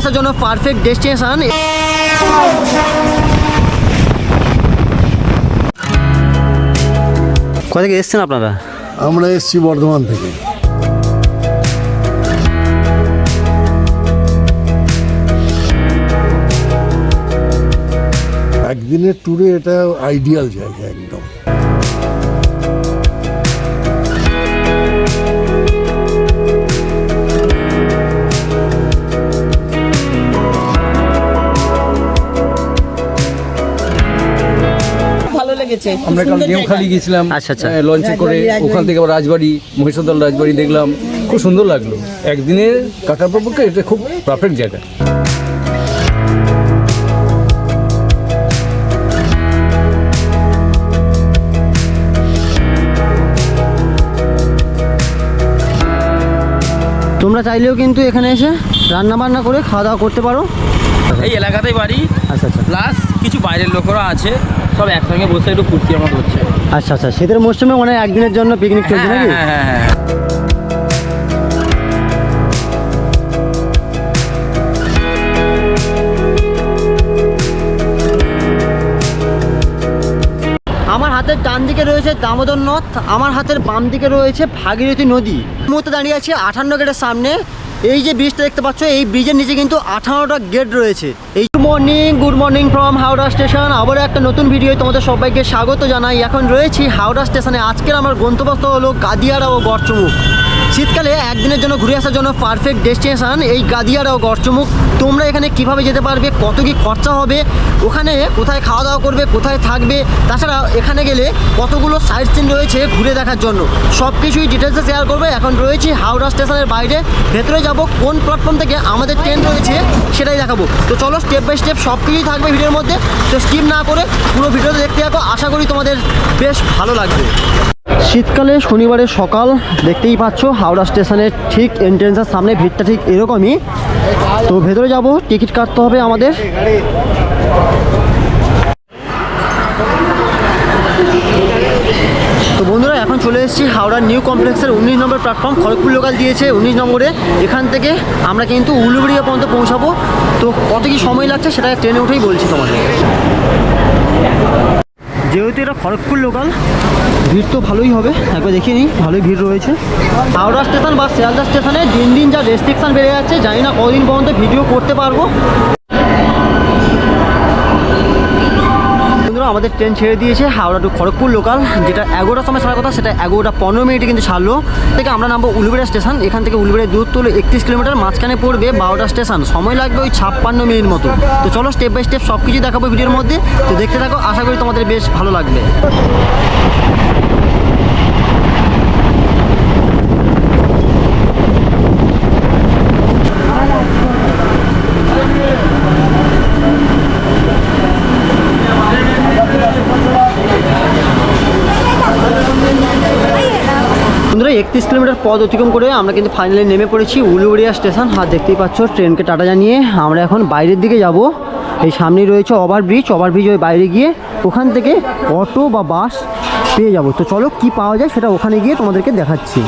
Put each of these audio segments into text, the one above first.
আসার জন্য perfect destination. কোথা থেকে এসেছেন আপনারা? আমরা এসেছি বর্ধমান থেকে। একদিনের ট্যুরে এটা আইডিয়াল জায়গা একদম। আমরা কাল নিউখালি গেছিলাম লঞ্চে করে, ওখান থেকে আবার রাজবাড়ি, মহিষাদল রাজবাড়ি দেখলাম, খুব সুন্দর লাগলো। একদিনের কাটার পক্ষে এটা খুব পারফেক্ট জায়গা। তোমরা চাইলেও কিন্তু এখানে এসে রান্না বান্না করে খাওয়া দাওয়া করতে পারো। এই এলাকাতেই বাড়ি। আচ্ছা আচ্ছা। প্লাস কিছু বাইরের লোকেরা আছে, সব একসঙ্গে বসে একটু ফুর্তি আমার হচ্ছে। আচ্ছা আচ্ছা, শীতের মৌসুমে মানে একদিনের জন্য পিকনিক চলছে নাকি? হ্যাঁ হ্যাঁ হ্যাঁ। আমার হাতের ডান দিকে রয়েছে দামোদর নদ, আমার হাতের বাম দিকে রয়েছে ভাগীরথী নদী। এই মুহূর্তে দাঁড়িয়ে আছি 58 গেটের সামনে। এই যে ব্রিজটা দেখতে পাচ্ছ, এই ব্রিজের নিচে কিন্তু 58টা গেট রয়েছে। এই good morning from Howrah station. আবার একটা নতুন ভিডিও তোমাদের সবাইকে স্বাগত জানাই। এখন রয়েছি হাওড়া স্টেশনে। আজকের আমার গন্তব্য হলো গাদিয়াড়া ও গড়চমুখ। শীতকালে একদিনের জন্য ঘুরে আসার জন্য পারফেক্ট ডেস্টিনেশন এই গাদিয়াড়া ও গড়চমুখ। তোমরা এখানে কিভাবে যেতে পারবে, কত কি খরচা হবে, ওখানে কোথায় খাওয়া দাওয়া করবে, কোথায় থাকবে, তাছাড়া এখানে গেলে কতগুলো সাইট সিন রয়েছে ঘুরে দেখার জন্য, সব কিছুই ডিটেলসে শেয়ার করবে। এখন রয়েছি হাওড়া স্টেশনের বাইরে, ভেতরে যাব, কোন প্ল্যাটফর্ম থেকে আমাদের ট্রেন রয়েছে সেটাই দেখাবো। তো চলো স্টেপ বাই স্টেপ সব কিছুই থাকবে ভিডিওর মধ্যে, তো স্কিপ না করে পুরো ভিডিওতে দেখতে থাকো। আশা করি তোমাদের বেশ ভালো লাগবে। শীতকালে শনিবারের সকাল, দেখতেই পাচ্ছ হাওড়া স্টেশনের ঠিক এন্ট্রেন্সের সামনে ভিড়টা ঠিক এরকমই। তো ভেতরে যাব, টিকিট কাটতে হবে আমাদের। তো বন্ধুরা, এখন চলে এসেছি হাওড়ার নিউ কমপ্লেক্সের 19 নম্বর প্ল্যাটফর্ম। খড়গপুর লোকাল দিয়েছে 19 নম্বরে। এখান থেকে আমরা কিন্তু উলুবেড়িয়া পর্যন্ত পৌঁছাবো। তো কত কি সময় লাগছে সেটা ট্রেনে উঠেই বলছি তোমাদের। যেহেতু এটা খড়গপুর লোকাল, ভিড় তো ভালোই হবে, একবার দেখিয়ে নিই। ভালোই ভিড় রয়েছে হাওড়া স্টেশন বা শিয়ালদা স্টেশনে। দিন দিন যা রেস্ট্রিকশান বেড়ে যাচ্ছে, জানি না কদিন পর্যন্ত ভিডিও করতে পারবো। আমাদের ট্রেন ছেড়ে দিয়েছে হাওড়া টু খড়গপুর লোকাল, যেটা 11টার সময় ছাড়ার কথা, সেটা 11:15 মিনিটে কিন্তু ছাড়লো। থেকে আমরা নামবো উলুবেড়িয়া স্টেশন। এখান থেকে উলুবেড়িয়া দূরত্ব হলো 31 কিলোমিটার। মাঝখানে পড়বে 12টা স্টেশন, সময় লাগবে ওই 56 মিনিট মতো। তো চলো স্টেপ বাই স্টেপ সব কিছু দেখাবো ভিডিওর মধ্যে, তো দেখতে থাকো। আশা করি তোমাদের বেশ ভালো লাগবে। বন্ধুরা, 31 কিলোমিটার পথ অতিক্রম করে আমরা কিন্তু ফাইনালি নেমে পড়েছি উলুবেড়িয়া স্টেশন। আর দেখতেই পাচ্ছ ট্রেনকে টাটা জানিয়ে আমরা এখন বাইরের দিকে যাব। এই সামনেই রয়েছে ওভারব্রিজ ওই বাইরে গিয়ে ওখান থেকে অটো বা বাস পেয়ে যাব। তো চলো কি পাওয়া যায় সেটা ওখানে গিয়ে তোমাদেরকে দেখাচ্ছি।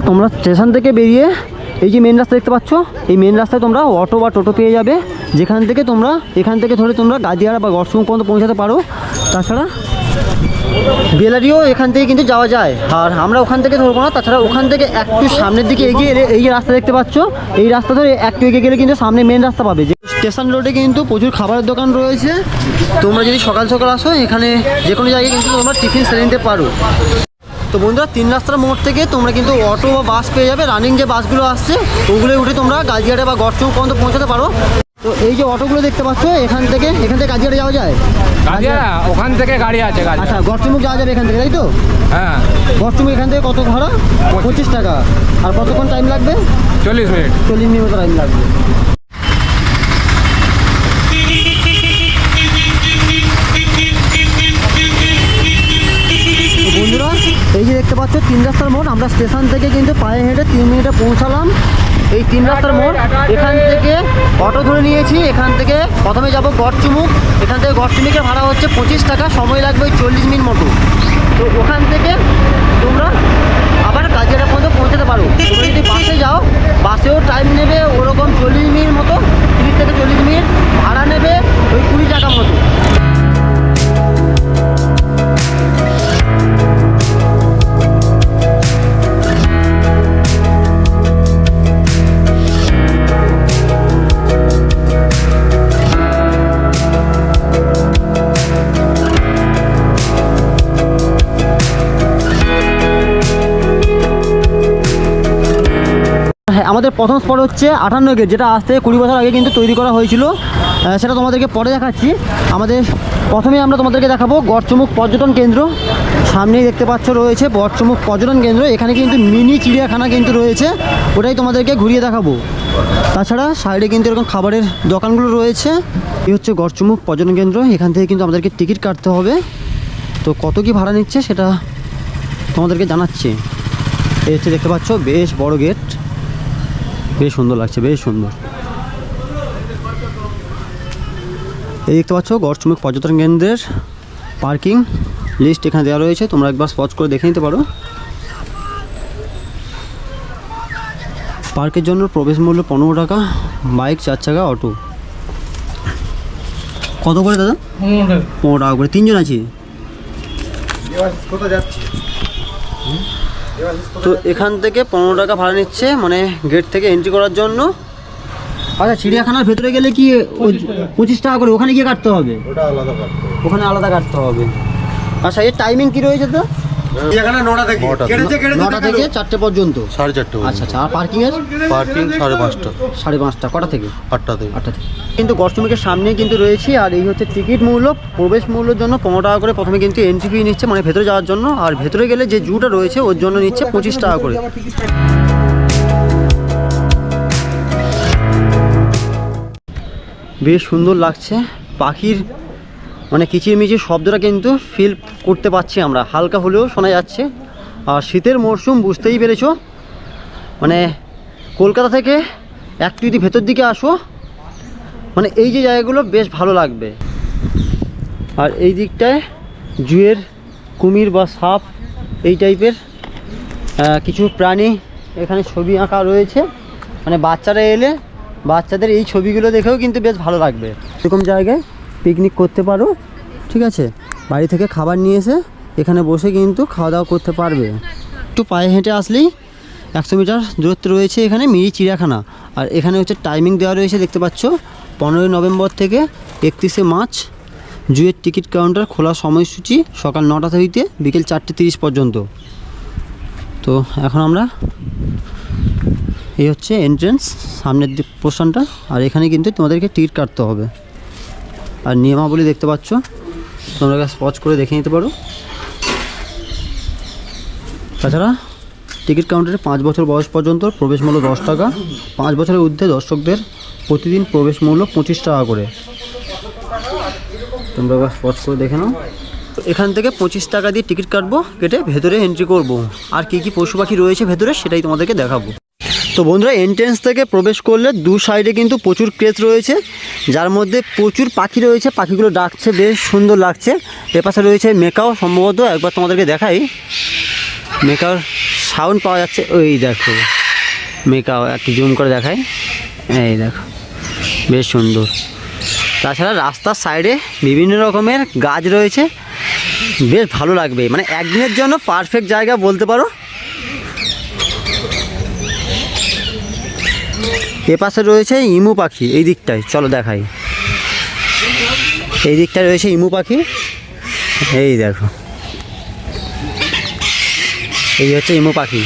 তোমরা স্টেশন থেকে বেরিয়ে এই যে মেন রাস্তা দেখতে পাচ্ছ, এই মেন রাস্তায় তোমরা অটো বা টোটো পেয়ে যাবে, যেখান থেকে তোমরা এখান থেকে ধরে তোমরা গাদিয়াড়া বা গড়চমুখ পর্যন্ত পৌঁছাতে পারো। তাছাড়া বেলারিও এখান থেকে কিন্তু যাওয়া যায়, আর আমরা ওখান থেকে ধরবো না। তাছাড়া ওখান থেকে একটু সামনের দিকে এগিয়ে এলে এই যে রাস্তা দেখতে পাচ্ছ, এই রাস্তা ধরে একটু এগিয়ে গেলে কিন্তু সামনে মেন রাস্তা পাবে। যে স্টেশন রোডে কিন্তু প্রচুর খাবারের দোকান রয়েছে। তোমরা যদি সকাল সকাল আসো, এখানে যে কোনো জায়গায় কিন্তু তোমরা টিফিন সেরে নিতে পারো। তো বন্ধুরা, 3 রাস্তার মোড় থেকে তোমরা কিন্তু অটো বা বাস পেয়ে যাবে। রানিং যে বাসগুলো আসছে ওগুলো উঠে তোমরা গাদিয়াড়া বা গড়চমুখ পর্যন্ত পৌঁছাতে পারো। তো এই যে অটোগুলো দেখতে পাচ্ছ, এখান থেকে গাদিয়াড়া যাওয়া যায়। গাদিয়াড়া ওখান থেকে গাড়ি আছে। আচ্ছা, গড়চমুখ যাওয়া যাবে এখান থেকে, তাই তো? হ্যাঁ, গড়চমুখ এখান থেকে কত ভাড়া? 25 টাকা। আর কতক্ষণ টাইম লাগবে? 40 মিনিট। 40 মিনিট মতো টাইম লাগবে। বন্ধুরা, এই যে দেখতে পাচ্ছ 3 রাস্তার মোড়। আমরা স্টেশন থেকে কিন্তু পায়ে হেঁটে 3 মিনিটে পৌঁছালাম এই 3 রাস্তার মোড়। এখান থেকে অটো ধরে নিয়েছি। এখান থেকে প্রথমে যাব গড়চমুখ। এখান থেকে গড়চমুখের ভাড়া হচ্ছে 25 টাকা, সময় লাগবে ওই 40 মিনিট মতো। তো ওখান থেকে তোমরা আবার গাদিয়াড়া পর্যন্ত পৌঁছাতে পারো। তোমরা যদি বাসে যাও, বাসেও টাইম নেবে ওরকম 40 মিনিট মতো, 30 আমাদের প্রথম স্পট হচ্ছে 58 গেট, যেটা আজ থেকে 20 বছর আগে কিন্তু তৈরি করা হয়েছিল। সেটা তোমাদেরকে পরে দেখাচ্ছি। আমাদের প্রথমেই আমরা তোমাদেরকে দেখাবো গড়চমুখ পর্যটন কেন্দ্র। সামনেই দেখতে পাচ্ছ রয়েছে গড়চমুখ পর্যটন কেন্দ্র। এখানে কিন্তু মিনি চিড়িয়াখানা কিন্তু রয়েছে, ওটাই তোমাদেরকে ঘুরিয়ে দেখাবো। তাছাড়া সাইডে কিন্তু এরকম খাবারের দোকানগুলো রয়েছে। এই হচ্ছে গড়চমুখ পর্যটন কেন্দ্র। এখান থেকে কিন্তু আমাদেরকে টিকিট কাটতে হবে। তো কত কি ভাড়া নিচ্ছে সেটা তোমাদেরকে জানাচ্ছি। এই হচ্ছে দেখতে পাচ্ছ বেশ বড় গেট, বেশ সুন্দর লাগছে, বেশ সুন্দর। এই দেখতে পাচ্ছ গড়চমুখ পর্যটন কেন্দ্রের পার্কিং লিস্ট এখানে দেওয়া রয়েছে, তোমরা একবার স্পট করে দেখে নিতে পারো। পার্কের জন্য প্রবেশ মূল্য 15 টাকা, বাইক 4 চাকা অটো। কত করে দাদা? 15 টাকা করে, 3 জন আছি। তো এখান থেকে 15 টাকা ভাড়া নিচ্ছে, মানে গেট থেকে এন্ট্রি করার জন্য। আচ্ছা, চিড়িয়াখানার ভেতরে গেলে কি 25 টাকা করে? ওখানে গিয়ে কাটতে হবে? ওখানে আলাদা কাটতে হবে। আচ্ছা, এর টাইমিং কি রয়েছে তো? 9টা থেকে 9টা থেকে 4টে পর্যন্ত। 4:30। আচ্ছা আচ্ছা। আর পার্কিং এর? পার্কিং 5:30। 5:30। কটা থেকে? 8টা থেকে। 8টা থেকে। কিন্তু গড়চমুখের সামনে কিন্তু রয়েছে। আর এই হচ্ছে টিকিট মূল্য। প্রবেশ মূল্যের জন্য 15 টাকা করে প্রথমে কিন্তু এন্ট্রি ফি নিচ্ছে, মানে ভেতরে যাওয়ার জন্য। আর ভেতরে গেলে যে জুটা রয়েছে ওর জন্য নিচ্ছে 25 টাকা করে। বেশ সুন্দর লাগছে, পাখির মানে কিচিরমিচির শব্দটা কিন্তু ফিল করতে পারছি আমরা, হালকা হলেও শোনা যাচ্ছে। আর শীতের মরশুম, বুঝতেই পেরেছো, মানে কলকাতা থেকে একটু যদি ভেতর দিকে আসো, মানে এই যে জায়গাগুলো বেশ ভালো লাগবে। আর এই দিকটায় জুয়ের কুমির বা সাপ এই টাইপের কিছু প্রাণী এখানে ছবি আঁকা রয়েছে, মানে বাচ্চারা এলে বাচ্চাদের এই ছবিগুলো দেখেও কিন্তু বেশ ভালো লাগবে। এরকম জায়গায় পিকনিক করতে পারো, ঠিক আছে? বাড়ি থেকে খাবার নিয়ে এসে এখানে বসে কিন্তু খাওয়া দাওয়া করতে পারবে। একটু পায়ে হেঁটে আসলেই 100 মিটার দূরত্বে রয়েছে এখানে মিনি চিড়িয়াখানা। আর এখানে হচ্ছে টাইমিং দেওয়া রয়েছে, দেখতে পাচ্ছ 15 নভেম্বর থেকে 31 মার্চ। জুয়ের টিকিট কাউন্টার খোলার সময়সূচি সকাল 9টা থেকে বিকেল 4:30 পর্যন্ত। তো এখন আমরা, এই হচ্ছে এন্ট্রেন্স, সামনের দিক পোর্শনটা। আর এখানে কিন্তু তোমাদেরকে টিকিট কাটতে হবে। আর নিয়মাবলী দেখতে পাচ্ছ, তোমরা স্পট করে দেখে নিতে পারো। তাছাড়া টিকিট কাউন্টারে 5 বছর বয়স পর্যন্ত প্রবেশ মূল্য 10 টাকা, 5 বছরের ঊর্ধ্বে দর্শকদের প্রতিদিন প্রবেশ মূল্য 25 টাকা করে। তোমরা স্পট করে দেখে নাও। এখান থেকে 25 টাকা দিয়ে টিকিট কাটবো, কেটে ভেতরে এন্ট্রি করব। আর কি কি পশু পাখি রয়েছে ভেতরে সেটাই তোমাদেরকে দেখাবো। তো বন্ধুরা, এন্ট্রেন্স থেকে প্রবেশ করলে দু সাইডে কিন্তু প্রচুর ক্রেচ রয়েছে, যার মধ্যে প্রচুর পাখি রয়েছে। পাখিগুলো ডাকছে, বেশ সুন্দর লাগছে। এপাশে রয়েছে মেকাও, সম্ভবত একবার তোমাদেরকে দেখাই। মেকাওর সাউন্ড পাওয়া যাচ্ছে, ওই দেখো মেকাও, একটু জুম করে দেখাই, এই দেখো বেশ সুন্দর। তাছাড়া রাস্তার সাইডে বিভিন্ন রকমের গাছ রয়েছে, বেশ ভালো লাগবে, মানে একদিনের জন্য পারফেক্ট জায়গা বলতে পারো। এপাশে রয়েছে ইমু পাখি, এই দিকটায় চলো দেখাই। এই দিকটায় রয়েছে ইমু পাখি, এই দেখো, এই হচ্ছে ইমু পাখি।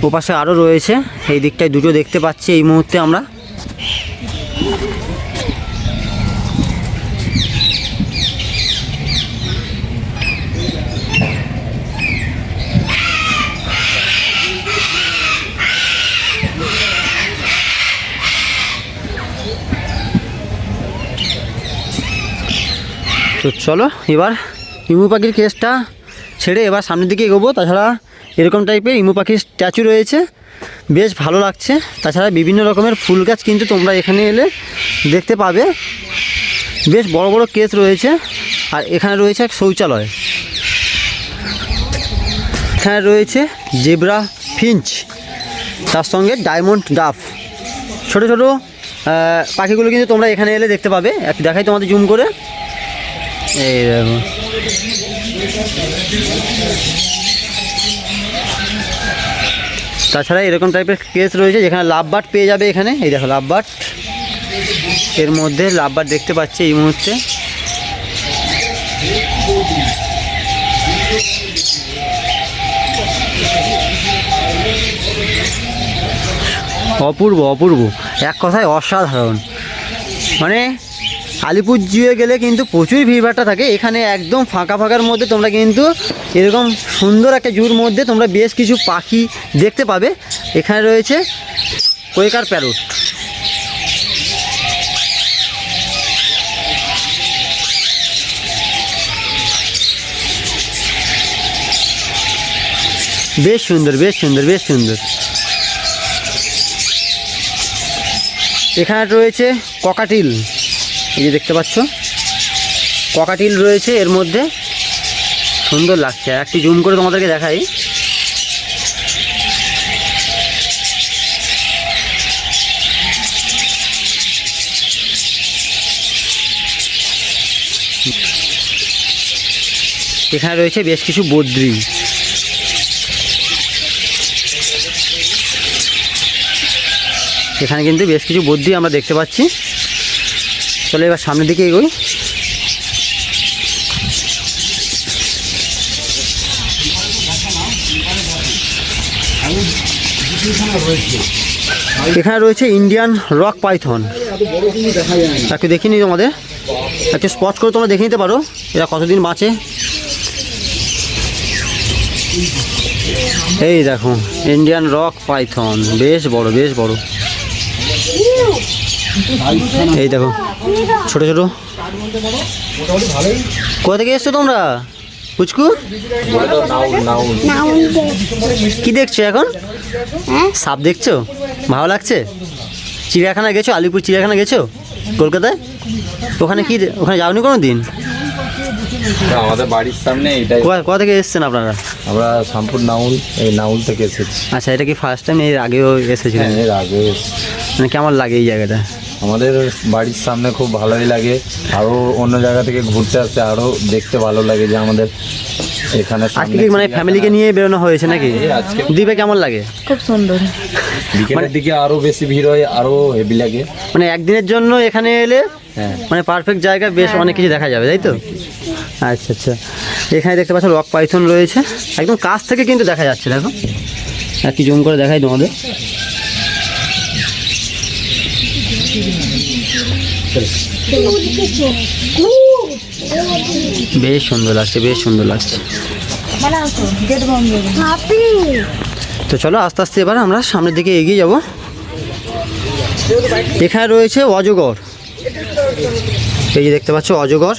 ওপাশে আরও রয়েছে, এই দিকটায় দুটো দেখতে পাচ্ছি এই মুহূর্তে আমরা। তো চলো এবার ইমু পাখির কেসটা ছেড়ে এবার সামনের দিকে এগোবো। তাছাড়া এরকম টাইপের ইমু পাখির স্ট্যাচু রয়েছে, বেশ ভালো লাগছে। তাছাড়া বিভিন্ন রকমের ফুল গাছ কিন্তু তোমরা এখানে এলে দেখতে পাবে, বেশ বড় বড় কেস রয়েছে। আর এখানে রয়েছে এক শৌচালয়, এখানে রয়েছে জেব্রা ফিঞ্চ, তার সঙ্গে ডায়মন্ড ডাফ, ছোটো ছোটো পাখিগুলো কিন্তু তোমরা এখানে এলে দেখতে পাবে। একটু দেখাই তোমাদের জুম করে, এই দেখো তাছাড়া এরকম টাইপের কেস রয়েছে যেখানে লাভ বার্ড পেয়ে যাবে এখানে। এই দেখো লাভ বার্ড, এর মধ্যে লাভ বার্ড দেখতে পাচ্ছি এই মুহূর্তে। অপূর্ব অপূর্ব, এক কথায় অসাধারণ। মানে আলিপুর জুয়ে গেলে কিন্তু প্রচুর ভিড়ভাট্টা থাকে, এখানে একদম ফাঁকা ফাঁকার মধ্যে তোমরা কিন্তু এরকম সুন্দর একটা জুর মধ্যে তোমরা বেশ কিছু পাখি দেখতে পাবে। এখানে রয়েছে কোয়েকার প্যারট, বেশ সুন্দর বেশ সুন্দর বেশ সুন্দর। এখানে রয়েছে ককাটিল, এই যে দেখতে পাচ্ছ ককাটিল রয়েছে এর মধ্যে, সুন্দর লাগছে। একটু জুম করে তোমাদেরকে দেখাই। এখানে রয়েছে বেশ কিছু বদ্রি, এখানে কিন্তু বেশ কিছু বদ্রি আমরা দেখতে পাচ্ছি। চলো এবার সামনের দিকে এগোই। এখানে রয়েছে ইন্ডিয়ান রক পাইথন, একটু দেখে নিই তোমাদের, একটু স্পট করে তোমরা দেখে নিতে পারো এরা কতদিন বাঁচে। এই দেখো ইন্ডিয়ান রক পাইথন, বেশ বড় বেশ বড়। এই দেখো ছোট ছোট। কোথা থেকে এসছো তোমরা পুচকু? কি দেখছো এখন? সাপ দেখছো? ভালো লাগছে? চিড়িয়াখানা গেছো? আলিপুর চিড়িয়াখানা গেছো কলকাতায়? ওখানে কি, ওখানে যাওনি কোনো দিন? আমাদের বাড়ির সামনে এইটাই। কোথা থেকে এসেছেন আপনারা? আমরা শামপুর নাউল, এই নাউল থেকে এসেছি। আচ্ছা, এটা কি ফার্স্ট টাইম? এর আগেও এসেছিলেন? এর আগে মানে কেমন লাগে এই জায়গাটা? আমাদের বাড়ির সামনে খুব ভালোই লাগে, আরও অন্য জায়গা থেকে ঘুরতে আসতে আরও দেখতে ভালো লাগে যে আমাদের এখানে আজকে কি মানে ফ্যামিলিকে নিয়ে বেরোনো হয়েছে নাকি? দ্বীপে কেমন লাগে? খুব সুন্দর। বিকেলের দিকে আরও বেশি ভিড় হয়, আরও হেভি লাগে। মানে একদিনের জন্য এখানে এলে মানে পারফেক্ট জায়গা, বেশ অনেক কিছু দেখা যাবে, তাই তো? আচ্ছা আচ্ছা। এখানে দেখতে পাচ্ছ রক পাইথন রয়েছে, একদম কাছ থেকে কিন্তু দেখা যাচ্ছে। দেখো একটু জুম করে দেখাই তোমাদের। বেশ সুন্দর লাগছে বেশ সুন্দর লাগছে। তো চলো আস্তে আস্তে এবার আমরা সামনের দিকে এগিয়ে যাব। এখানে রয়েছে অজগর, এই যে দেখতে পাচ্ছ অজগর।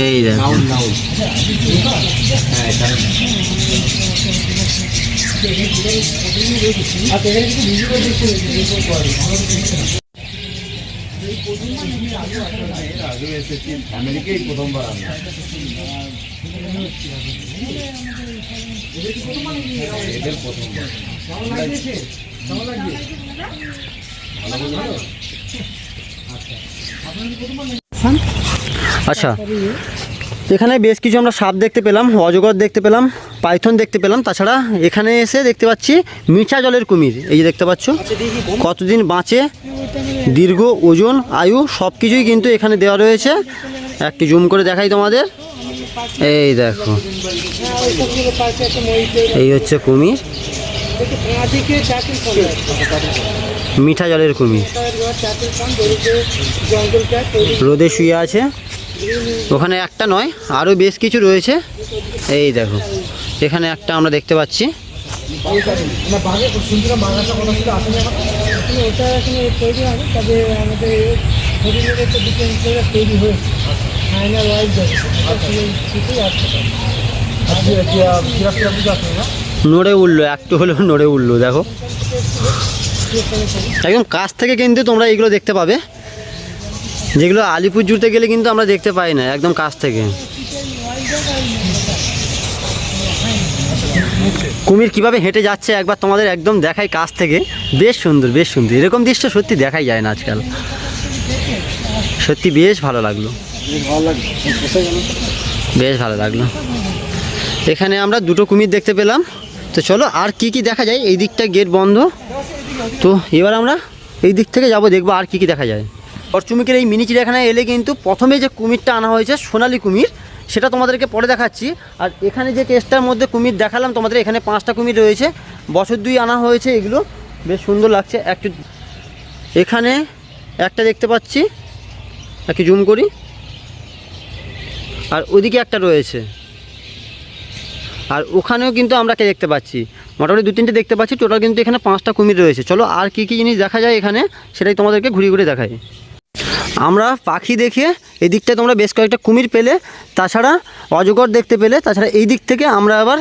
এই দেখো আচ্ছা, এখানে বেশ কিছু আমরা সাপ দেখতে পেলাম, অজগর দেখতে পেলাম, পাইথন দেখতে পেলাম। তাছাড়া এখানে এসে দেখতে পাচ্ছি মিঠা জলের কুমির, এই যে দেখতে পাচ্ছ কতদিন বাঁচে, দীর্ঘ ওজন, আয়ু সব কিছুই কিন্তু এখানে দেওয়া রয়েছে। একটু জুম করে দেখাই তোমাদের। এই দেখো এই হচ্ছে কুমির, মিঠা জলের কুমির, রোদে শুয়ে আছে। ওখানে একটা নয় আরও বেশ কিছু রয়েছে। এই দেখো এখানে একটা আমরা দেখতে পাচ্ছি। নড়ে উঠলো, একটু হলেও নড়ে উঠলো। দেখো একদম কাছ থেকে কিন্তু তোমরা এইগুলো দেখতে পাবে, যেগুলো আলিপুর জুতে গেলে কিন্তু আমরা দেখতে পাই না, একদম কাছ থেকে। কুমির কিভাবে হেঁটে যাচ্ছে একবার তোমাদের একদম দেখাই কাছ থেকে, বেশ সুন্দর বেশ সুন্দর। এরকম দৃশ্য সত্যি দেখাই যায় না আজকাল, সত্যি বেশ ভালো লাগলো, বেশ ভালো লাগলো। এখানে আমরা দুটো কুমির দেখতে পেলাম। তো চলো আর কি কি দেখা যায়, এই দিকটা গেট বন্ধ, তো এবার আমরা এই দিক থেকে যাব, দেখবো আর কি কি দেখা যায়। গড়চুমিকের এই মিনি চিড়িয়াখানায় এলে কিন্তু প্রথমে যে কুমিরটা আনা হয়েছে সোনালী কুমির, সেটা তোমাদেরকে পরে দেখাচ্ছি। আর এখানে যে কেসটার মধ্যে কুমির দেখালাম তোমাদের, এখানে 5টা কুমির রয়েছে, বছর 2 আনা হয়েছে, এগুলো বেশ সুন্দর লাগছে। একটু এখানে একটা দেখতে পাচ্ছি, একটু জুম করি, আর ওদিকে একটা রয়েছে, আর ওখানেও কিন্তু আমরা দেখতে পাচ্ছি, মোটামুটি 2-3টে দেখতে পাচ্ছি, টোটাল কিন্তু এখানে 5টা কুমির রয়েছে। চলো আর কি কি জিনিস দেখা যায় এখানে সেটাই তোমাদেরকে ঘুরে ঘুরে দেখাই। আমরা পাখি দেখে এই দিকটায় তোমরা বেশ কয়েকটা কুমির পেলে, তাছাড়া অজগর দেখতে পেলে, তাছাড়া এই দিক থেকে আমরা আবার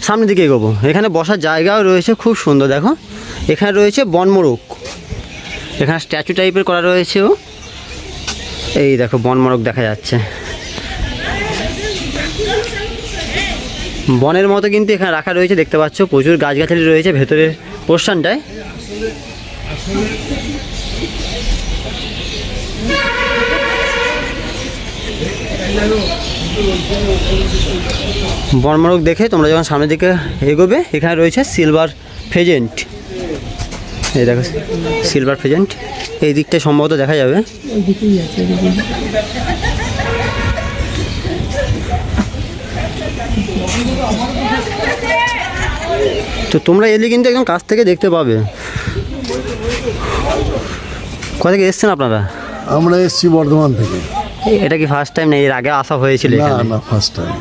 সামনের দিকে এগোবো। এখানে বসার জায়গাও রয়েছে খুব সুন্দর, দেখো এখানে রয়েছে বনমোরগ, এখানে স্ট্যাচু টাইপের করা রয়েছে, ও এই দেখো বনমোরগ দেখা যাচ্ছে, বনের মতো কিন্তু এখানে রাখা রয়েছে, দেখতে পাচ্ছ প্রচুর গাছগাছালি রয়েছে ভেতরের পোর্শনটায়। বনমোরগ দেখে তোমরা যখন সামনের দিকে এগোবে, এখানে রয়েছে সিলভার ফেজেন্ট, এই দেখো সিলভার ফেজেন্ট, এই দিকটা সম্ভবত দেখা যাবে। তো তোমরা এলে কিন্তু একদম কাছ থেকে দেখতে পাবে। কোথা থেকে এসছেন আপনারা? আমরা এসেছি বর্ধমান থেকে। এটা কি ফার্স্ট টাইম না এর আগে আসা হয়েছিল না এখানে? না, ফার্স্ট টাইম।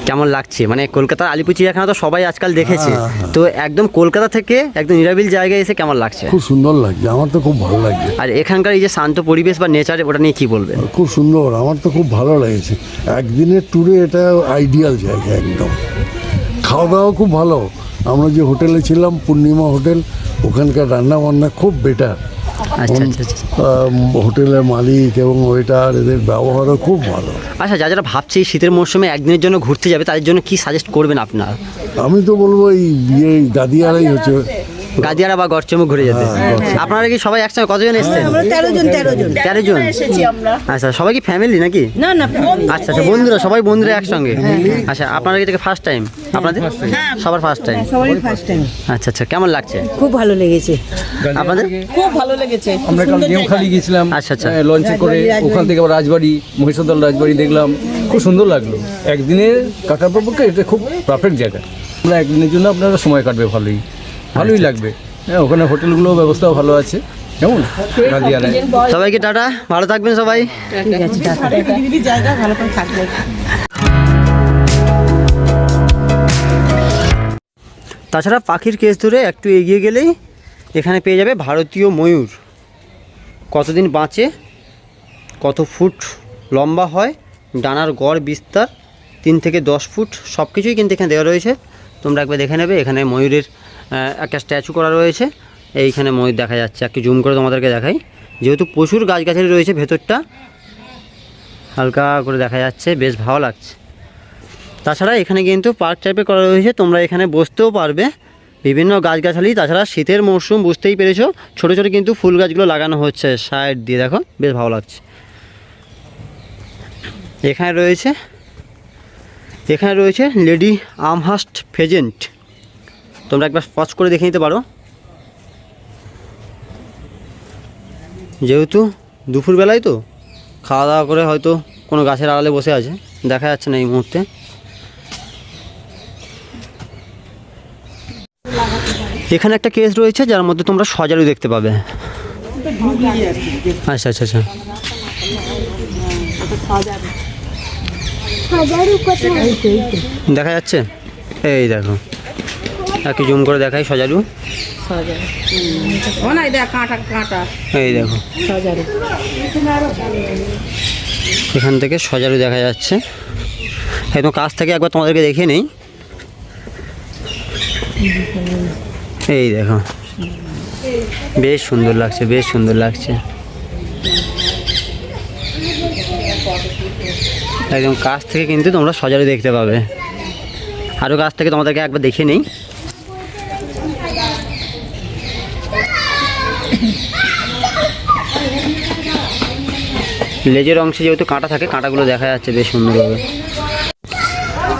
কেমন লাগছে? মানে কলকাতার আলিপুর চিড়িয়াখানা তো সবাই আজকাল দেখেছে, তো একদম কলকাতা থেকে একদম নিরাবিল জায়গায় এসে কেমন লাগছে? খুব সুন্দর লাগছে, আমার তো খুব ভালো লাগছে। আর এখানকার এই যে শান্ত পরিবেশ বা নেচার, ওটা নিয়ে কি বলবেন? খুব সুন্দর, আমার তো খুব ভালো লেগেছে। একদিনের ট্যুরে এটা আইডিয়াল জায়গা একদম। খাওয়া দাওয়া খুব ভালো। আমরা যে হোটেলে ছিলাম, পূর্ণিমা হোটেল, ওখানকার রান্না বান্না খুব বেটার। আচ্ছা আচ্ছা আচ্ছা। হোটেলের মালিক এবং ওয়েটার, এদের ব্যবহারও খুব ভালো। আচ্ছা, যারা ভাবছে এই শীতের মরশুমে একদিনের জন্য ঘুরতে যাবে, তাদের জন্য কি সাজেস্ট করবেন আপনার? আমি তো বলবো এই গাদিয়ারাই হচ্ছে গাদিয়ারা বা গড়চমুখ ঘুরে যেতে। আপনারা কি সবাই একসঙ্গে কতজন এসেছেন? আমরা 13 জন এসেছি আমরা। আচ্ছা, সবাই কি ফ্যামিলি নাকি? না না, আচ্ছা আচ্ছা, বন্ধুরা, সবাই বন্ধুরা একসঙ্গে। আচ্ছা, আপনারা কি এটা ফার্স্ট টাইম? আপনাদের সবার ফার্স্ট টাইম? সবারই ফার্স্ট টাইম। আচ্ছা আচ্ছা, কেমন লাগছে খুব ভালো লেগেছে, আপনাদের? খুব ভালো লেগেছে। আমরা কাল নিউখালি গেছিলাম, আচ্ছা, আচ্ছা। লঞ্চে করে, ওখান থেকে আবার রাজবাড়ি, মহিষাদল রাজবাড়ি দেখলাম, খুব সুন্দর লাগলো। একদিনের কাটার পক্ষে এটা খুব পারফেক্ট জায়গা। আমরা একদিনের জন্য আপনারা সময় কাটবে, ভালোই লাগবে। হ্যাঁ, ওখানে হোটেলগুলোর ব্যবস্থাও ভালো আছে, কেমন গাদিয়ারায়। সবাইকে টাটা, ভালো থাকবেন সবাই। ঠিক আছে, জায়গা ভালো করে থাকবে। তাছাড়া পাখির কেস ধরে একটু এগিয়ে গেলেই এখানে পেয়ে যাবে ভারতীয় ময়ূর। কতদিন বাঁচে, কত ফুট লম্বা হয়, ডানার গড় বিস্তার 3 থেকে 10 ফুট, সব কিছুই কিন্তু এখানে দেওয়া রয়েছে। তোমরা একবার দেখে নেবে। এখানে ময়ূরের একটা স্ট্যাচু করা রয়েছে, এইখানে ময়ূর দেখা যাচ্ছে। একটু জুম করে তোমাদেরকে দেখাই, যেহেতু প্রচুর গাছগাছালি রয়েছে ভেতরটা, হালকা করে দেখা যাচ্ছে, বেশ ভালো লাগছে। তাছাড়া এখানে কিন্তু পার্ক টাইপের করা রয়েছে, তোমরা এখানে বসতেও পারবে, বিভিন্ন গাছগাছালি। তাছাড়া শীতের মরশুম, বুঝতেই পেরেছো, ছোটো ছোটো কিন্তু ফুল গাছগুলো লাগানো হচ্ছে সাইড দিয়ে, দেখো বেশ ভালো লাগছে। এখানে রয়েছে লেডি আমহার্স্ট ফেজেন্ট, তোমরা একবার পজ করে দেখে নিতে পারো। যেহেতু দুপুরবেলায় তো খাওয়া দাওয়া করে হয়তো কোনো গাছের আড়ালে বসে আছে, দেখা যাচ্ছে না এই মুহূর্তে। এখানে একটা কেস রয়েছে যার মধ্যে তোমরা সজারু দেখতে পাবে। আচ্ছা আচ্ছা আচ্ছা, দেখা যাচ্ছে, এই দেখো, একটু জুম করে দেখাই সজারু, এই দেখো এখান থেকে সজারু দেখা যাচ্ছে। একদম কাছ থেকে একবার তোমাদেরকে দেখে নেই, এই দেখো বেশ সুন্দর লাগছে, বেশ সুন্দর লাগছে। একদম কাছ থেকে কিন্তু তোমরা সজারু দেখতে পাবে। আরও কাছ থেকে তোমাদেরকে একবার দেখে নেই। লেজের অংশে যেহেতু কাঁটা থাকে, কাঁটাগুলো দেখা যাচ্ছে বেশ সুন্দরভাবে।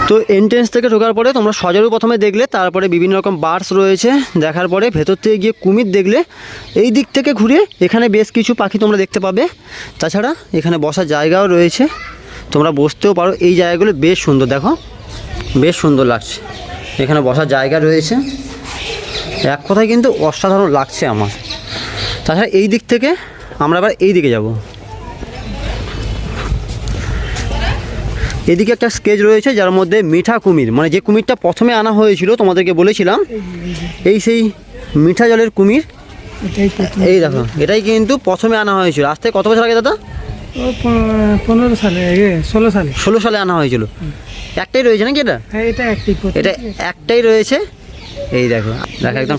তো তো এন্ট্রেন্স থেকে ঢোকার পরে তোমরা সজারু প্রথমে দেখলে, তারপরে বিভিন্ন রকম বার্ডস রয়েছে, দেখার পরে ভেতর থেকে গিয়ে কুমির দেখলে, এই দিক থেকে ঘুরে এখানে বেশ কিছু পাখি তোমরা দেখতে পাবে। তাছাড়া এখানে বসার জায়গাও রয়েছে, তোমরা বসতেও পারো। এই জায়গাগুলো বেশ সুন্দর, দেখো বেশ সুন্দর লাগছে। এখানে বসার জায়গা রয়েছে, এক কথায় কিন্তু অসাধারণ লাগছে আমার। তাছাড়া এই দিক থেকে আমরা আবার এই দিকে যাব। এদিকে একটা স্কেচ রয়েছে যার মধ্যে মিঠা কুমির, মানে যে কুমিরটা প্রথমে আনা হয়েছিল তোমাদেরকে বলেছিলাম, এই সেই মিঠা জলের কুমির। এই দেখো, এটাই কিন্তু প্রথমে আনা হয়েছিল। আজ থেকে কত বছর আগে দাদা? 15 সালে, 16 সালে। 16 সালে আনা হয়েছিল। একটাই রয়েছে নাকি এটা? হ্যাঁ, এটা একটি। এটা একটাই রয়েছে। এই দেখো একদম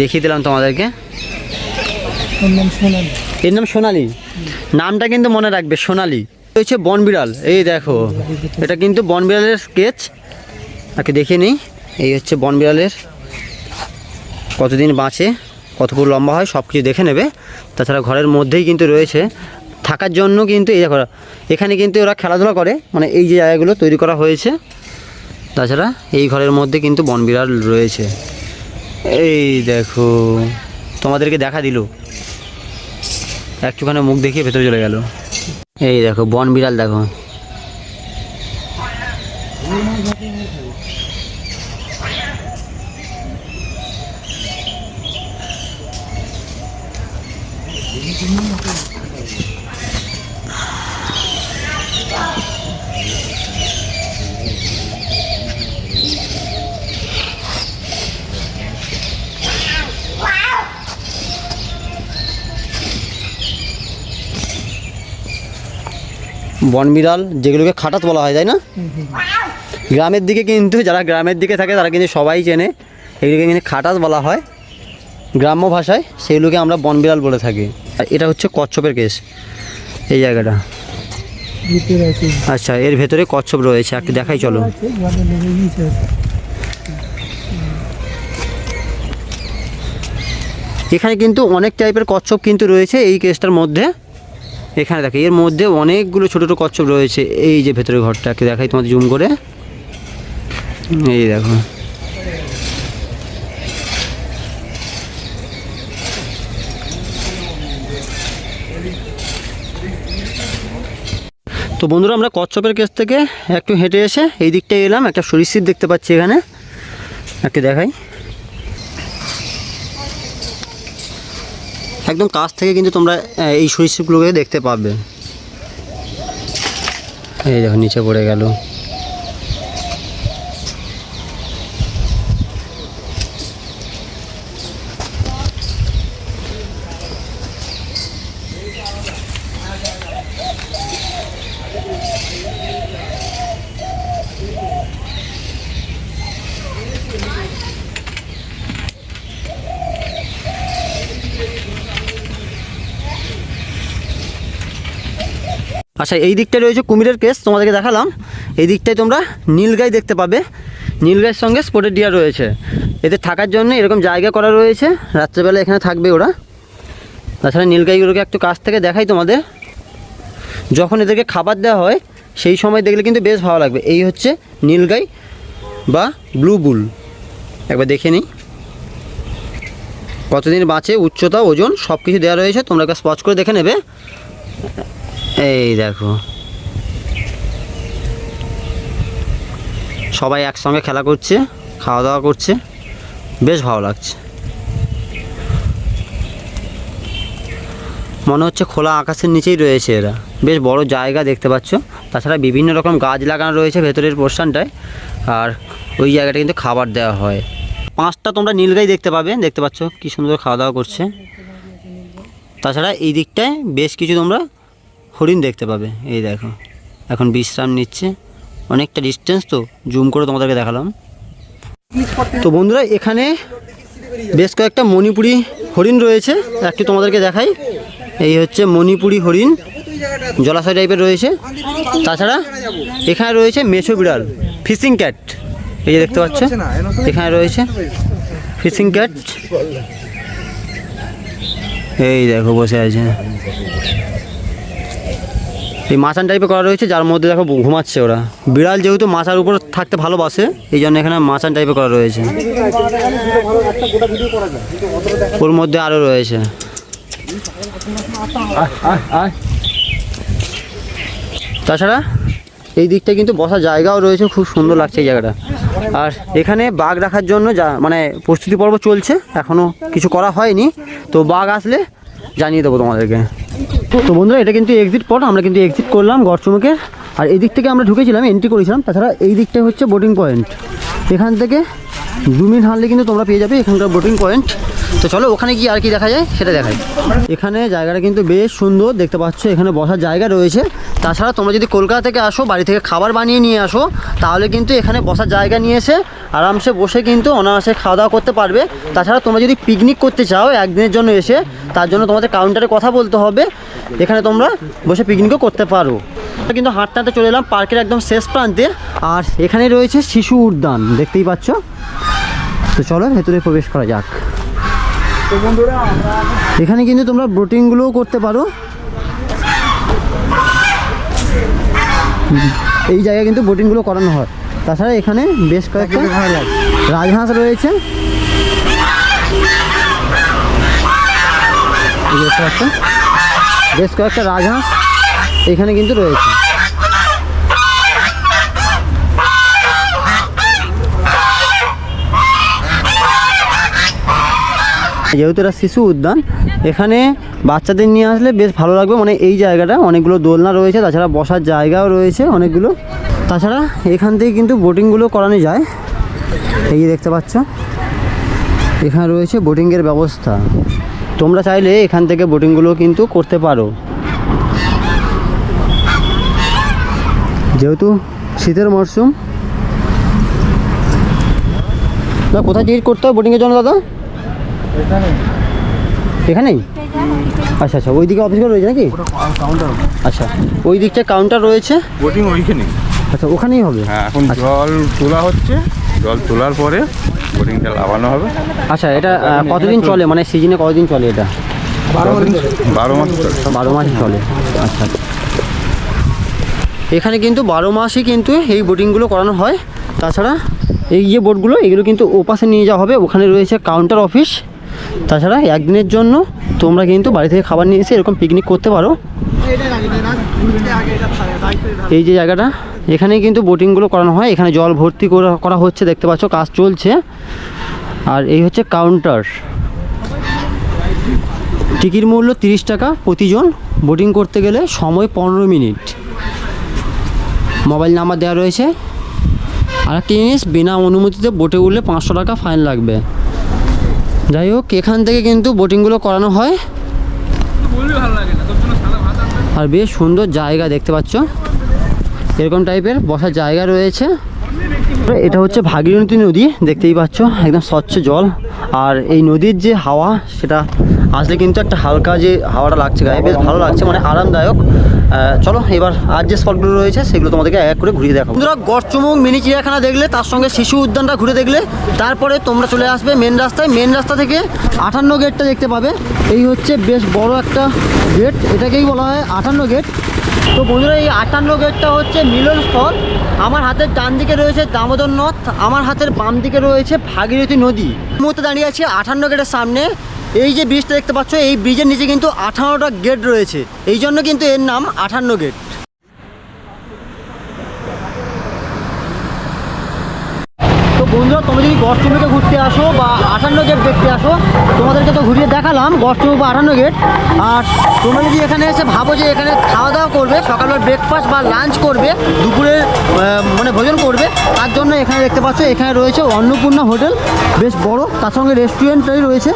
দেখিয়ে দিলাম তোমাদেরকে। এর নাম সোনালি, নামটা কিন্তু মনে রাখবে, সোনালি। রয়েছে বনবিড়াল, এই দেখো এটা কিন্তু বনবিড়ালের স্কেচ, তাকে দেখে নিই। এই হচ্ছে বনবিড়ালের, কতদিন বাঁচে, কত ফুট লম্বা হয়, সব কিছু দেখে নেবে। তাছাড়া ঘরের মধ্যেই কিন্তু রয়েছে থাকার জন্য, কিন্তু এই দেখো এখানে কিন্তু ওরা খেলাধুলা করে, মানে এই যে জায়গাগুলো তৈরি করা হয়েছে। তাছাড়া এই ঘরের মধ্যে কিন্তু বনবিড়াল রয়েছে। এই দেখো তোমাদেরকে দেখা দিল, একটুখানি মুখ দেখিয়ে ভেতরে চলে গেল। এই দেখো বনবিড়াল, দেখো বনবিড়াল যেগুলোকে খাটাত বলা হয়, তাই না? গ্রামের দিকে কিন্তু, যারা গ্রামের দিকে থাকে তারা কিন্তু সবাই চেনে, এগুলোকে কিন্তু খাটাত বলা হয় গ্রাম্য ভাষায়, সেগুলোকে আমরা বনবিড়াল বলে থাকি। আর এটা হচ্ছে কচ্ছপের কেস, এই জায়গাটা। আচ্ছা, এর ভেতরে কচ্ছপ রয়েছে, একটু দেখাই চলো। এখানে কিন্তু অনেক টাইপের কচ্ছপ কিন্তু রয়েছে এই কেসটার মধ্যে। এখানে দেখো এর মধ্যে অনেকগুলো ছোটো ছোটো কচ্ছপ রয়েছে। এই যে ভেতরে ঘরটাকে দেখাই তোমাদের জুম করে, এই দেখো। তো বন্ধুরা, আমরা কচ্ছপের কাছ থেকে একটু হেঁটে এসে এই দিকটায় এলাম। একটা সরীসৃপ দেখতে পাচ্ছি এখানে, একটু দেখাই। একদম কাছ থেকে কিন্তু তোমরা এই সরীসৃপগুলোকে দেখতে পাবে। এই দেখো নিচে পড়ে গেল। আচ্ছা, এই দিকটায় রয়েছে কুমিরের কেস, তোমাদেরকে দেখালাম। এই দিকটায় তোমরা নীলগাই দেখতে পাবে, নীলগাইয়ের সঙ্গে স্পটেড ডিয়ার রয়েছে। এদের থাকার জন্য এরকম জায়গা করা রয়েছে, রাত্রেবেলা এখানে থাকবে ওরা। তাছাড়া নীলগাইগুলোকে একটু কাছ থেকে দেখাই তোমাদের। যখন এদেরকে খাবার দেওয়া হয় সেই সময় দেখলে কিন্তু বেশ ভালো লাগবে। এই হচ্ছে নীলগাই বা ব্লু বুল, একবার দেখে নিই কতদিন বাঁচে, উচ্চতা, ওজন সব কিছু দেওয়া রয়েছে, তোমরা একবার স্পচ করে দেখে নেবে। এই দেখো সবাই একসঙ্গে খেলা করছে, খাওয়া দাওয়া করছে, বেশ ভালো লাগছে। মনে হচ্ছে খোলা আকাশের নিচেই রয়েছে এরা, বেশ বড় জায়গা দেখতে পাচ্ছ। তাছাড়া বিভিন্ন রকম গাছ লাগানো রয়েছে ভেতরের পোর্শনটায়, আর ওই জায়গাটা কিন্তু খাবার দেওয়া হয়। 5টা তোমরা নীলগাই দেখতে পাবে, দেখতে পাচ্ছ কি সুন্দর খাওয়া দাওয়া করছে। তাছাড়া এই দিকটায় বেশ কিছু তোমরা হরিণ দেখতে পাবে। এই দেখো এখন বিশ্রাম নিচ্ছে, অনেকটা ডিস্টেন্স, তো জুম করে তোমাদেরকে দেখালাম। তো বন্ধুরা, এখানে বেশ কয়েকটা মণিপুরি হরিণ রয়েছে, একটু তোমাদেরকে দেখাই। এই হচ্ছে মণিপুরি হরিণ, জলাশয় টাইপের রয়েছে। তাছাড়া এখানে রয়েছে মেছো বিড়াল, ফিশিং ক্যাট, এই যে দেখতে পাচ্ছ এখানে রয়েছে ফিশিং ক্যাট। এই দেখো বসে আছে, এই মাচান টাইপের করা রয়েছে, যার মধ্যে দেখো ঘুমাচ্ছে ওরা। বিড়াল যেহেতু মাচার উপর থাকতে ভালোবাসে, এই জন্য এখানে মাচান টাইপের করা রয়েছে। ওর মধ্যে আরও রয়েছে। তাছাড়া এই দিকটা কিন্তু বসার জায়গাও রয়েছে, খুব সুন্দর লাগছে এই জায়গাটা। আর এখানে বাঘ রাখার জন্য মানে প্রস্তুতি পর্ব চলছে, এখনও কিছু করা হয়নি। তো বাঘ আসলে জানিয়ে দেবো তোমাদেরকে। তো বন্ধুরা, এটা কিন্তু এক্সিট পয়েন্ট, আমরা কিন্তু এক্সিট করলাম গড়চুমুকের। আর এই দিক থেকে আমরা ঢুকেছিলাম, এন্ট্রি করেছিলাম। তাছাড়া এই দিকটা হচ্ছে বোটিং পয়েন্ট। এখান থেকে 2 মিনিট হাঁটলে কিন্তু তোমরা পেয়ে যাবে এখানকার বোটিং পয়েন্ট। তো চলো ওখানে গিয়ে আর কি দেখা যায় সেটা দেখাই। এখানে জায়গাটা কিন্তু বেশ সুন্দর দেখতে পাচ্ছ, এখানে বসার জায়গা রয়েছে। তাছাড়া তোমরা যদি কলকাতা থেকে আসো, বাড়ি থেকে খাবার বানিয়ে নিয়ে আসো, তাহলে কিন্তু এখানে বসার জায়গা নিয়ে এসে আরামসে বসে কিন্তু অনায়াসে খাওয়া দাওয়া করতে পারবে। তাছাড়া তোমরা যদি পিকনিক করতে চাও একদিনের জন্য এসে, তার জন্য তোমাদের কাউন্টারে কথা বলতে হবে, এখানে তোমরা বসে পিকনিকও করতে পারো। কিন্তু হাঁটতে হাঁটতে চলে এলাম পার্কের একদম শেষ প্রান্তে। আর এখানে রয়েছে শিশু উদ্যান, দেখতেই পাচ্ছ। তো চলো ভেতরে প্রবেশ করা যাক। এখানে কিন্তু তোমরা বোটিংগুলোও করতে পারো। এই জায়গায় কিন্তু বোটিংগুলো করানো হয়। তাছাড়া এখানে বেশ কয়েকটা রাজহাঁস রয়েছে, দেখতে পাচ্ছ। বেশ কয়েকটা রাজহাঁস এখানে কিন্তু রয়েছে। যেহেতু এটা শিশু উদ্যান, এখানে বাচ্চাদের নিয়ে আসলে বেশ ভালো লাগবে। মানে এই জায়গাটা অনেকগুলো দোলনা রয়েছে, তাছাড়া বসার জায়গাও রয়েছে অনেকগুলো। তাছাড়া এখান থেকে কিন্তু বোটিংগুলো করানো যায়। এই যে দেখতে পাচ্ছ, এখানে রয়েছে বোটিংয়ের ব্যবস্থা। তোমরা চাইলে এখান থেকে বোটিংগুলো কিন্তু করতে পারো। যেহেতু শীতের মরশুম। দাদা কোথায় টিকিট করতে হবে বোটিংয়ের জন্য দাদা? এখানেই? আচ্ছা আচ্ছা, ওই দিকে অফিসগুলো রয়েছে নাকি? আচ্ছা, ওই দিকটা কাউন্টার রয়েছে। বোটিং ওইখানে। আচ্ছা, ওখানেই হবে। হ্যাঁ, এখন জল তোলা হচ্ছে, জল তোলার পরে বোটিংটা লাগানো হবে। আচ্ছা, এটা কতদিন চলে, মানে সিজনে কতদিন চলে এটা? 12 মাস চলে। 12 মাস চলে। আচ্ছা, এখানে কিন্তু 12 মাসই কিন্তু এই বোটিংগুলো করানো হয়। তাছাড়া এই যে বোটগুলো, এগুলো কিন্তু ওপাশে নিয়ে যাওয়া হবে, ওখানে রয়েছে কাউন্টার অফিস। তাছাড়া একদিনের জন্য তোমরা কিন্তু বাড়ি থেকে খাবার নিয়ে এসে এরকম পিকনিক করতে পারো। এই যে জায়গাটা, এখানেই কিন্তু বোটিংগুলো করানো হয়। এখানে জল ভর্তি করা হচ্ছে, দেখতে পাচ্ছ, কাজ চলছে। আর এই হচ্ছে কাউন্টার। টিকিট মূল্য 30 টাকা প্রতিজন। বোটিং করতে গেলে সময় 15 মিনিট। মোবাইল নাম্বার দেওয়া রয়েছে। আর একটা জিনিস, বিনা অনুমতিতে বোটে উঠলে 500 টাকা ফাইন লাগবে। যাই হোক, এখান থেকে কিন্তু বোটিংগুলো করানো হয়। আর বেশ সুন্দর জায়গা দেখতে পাচ্ছ, এরকম টাইপের বসার জায়গা রয়েছে। এটা হচ্ছে ভাগীরথী নদী, দেখতেই পাচ্ছ, একদম স্বচ্ছ জল। আর এই নদীর যে হাওয়া, সেটা আসলে কিন্তু একটা হালকা যে হাওয়াটা লাগছে গায়ে, বেশ ভালো লাগছে, মানে আরামদায়ক। চলো এবার আর যে স্পটগুলো রয়েছে সেগুলো তোমাদেরকে এক করে ঘুরিয়ে দেখাবো। বন্ধুরা, গড়চুমুক মিনি চিড়িয়াখানা দেখলে, তার সঙ্গে শিশু উদ্যানটা ঘুরে দেখলে, তারপরে তোমরা চলে আসবে মেন রাস্তায়। মেন রাস্তা থেকে 58 গেটটা দেখতে পাবে। এই হচ্ছে বেশ বড় একটা গেট, এটাকেই বলা হয় 58 গেট। তো বন্ধুরা, এই 58 গেটটা হচ্ছে মিলনস্থল। আমার হাতের ডান দিকে রয়েছে দামোদর নদ, আমার হাতের বাম দিকে রয়েছে ভাগীরথী নদী। এই মুহূর্তে দাঁড়িয়ে আছি 58 গেটের সামনে। এই যে ব্রিজটা দেখতে পাচ্ছ, এই ব্রিজের নিচে কিন্তু 58টা গেট রয়েছে, এই জন্য কিন্তু এর নাম 58 গেট। তো বন্ধুরা, তোমরা যদি গড়চুমুকে ঘুরতে আসো বা 58 গেট দেখতে আসো, তোমাদেরকে তো ঘুরিয়ে দেখালাম গড়চুমুক বা 58 গেট। আর তোমরা যদি এখানে এসে ভাবো যে এখানে খাওয়া দাওয়া করবে, সকালবেলা ব্রেকফাস্ট বা লাঞ্চ করবে, দুপুরে মানে ভোজন করবে, তার জন্য এখানে দেখতে পাচ্ছ, এখানে রয়েছে অন্নপূর্ণা হোটেল, বেশ বড়, তার সঙ্গে রেস্টুরেন্টটাই রয়েছে।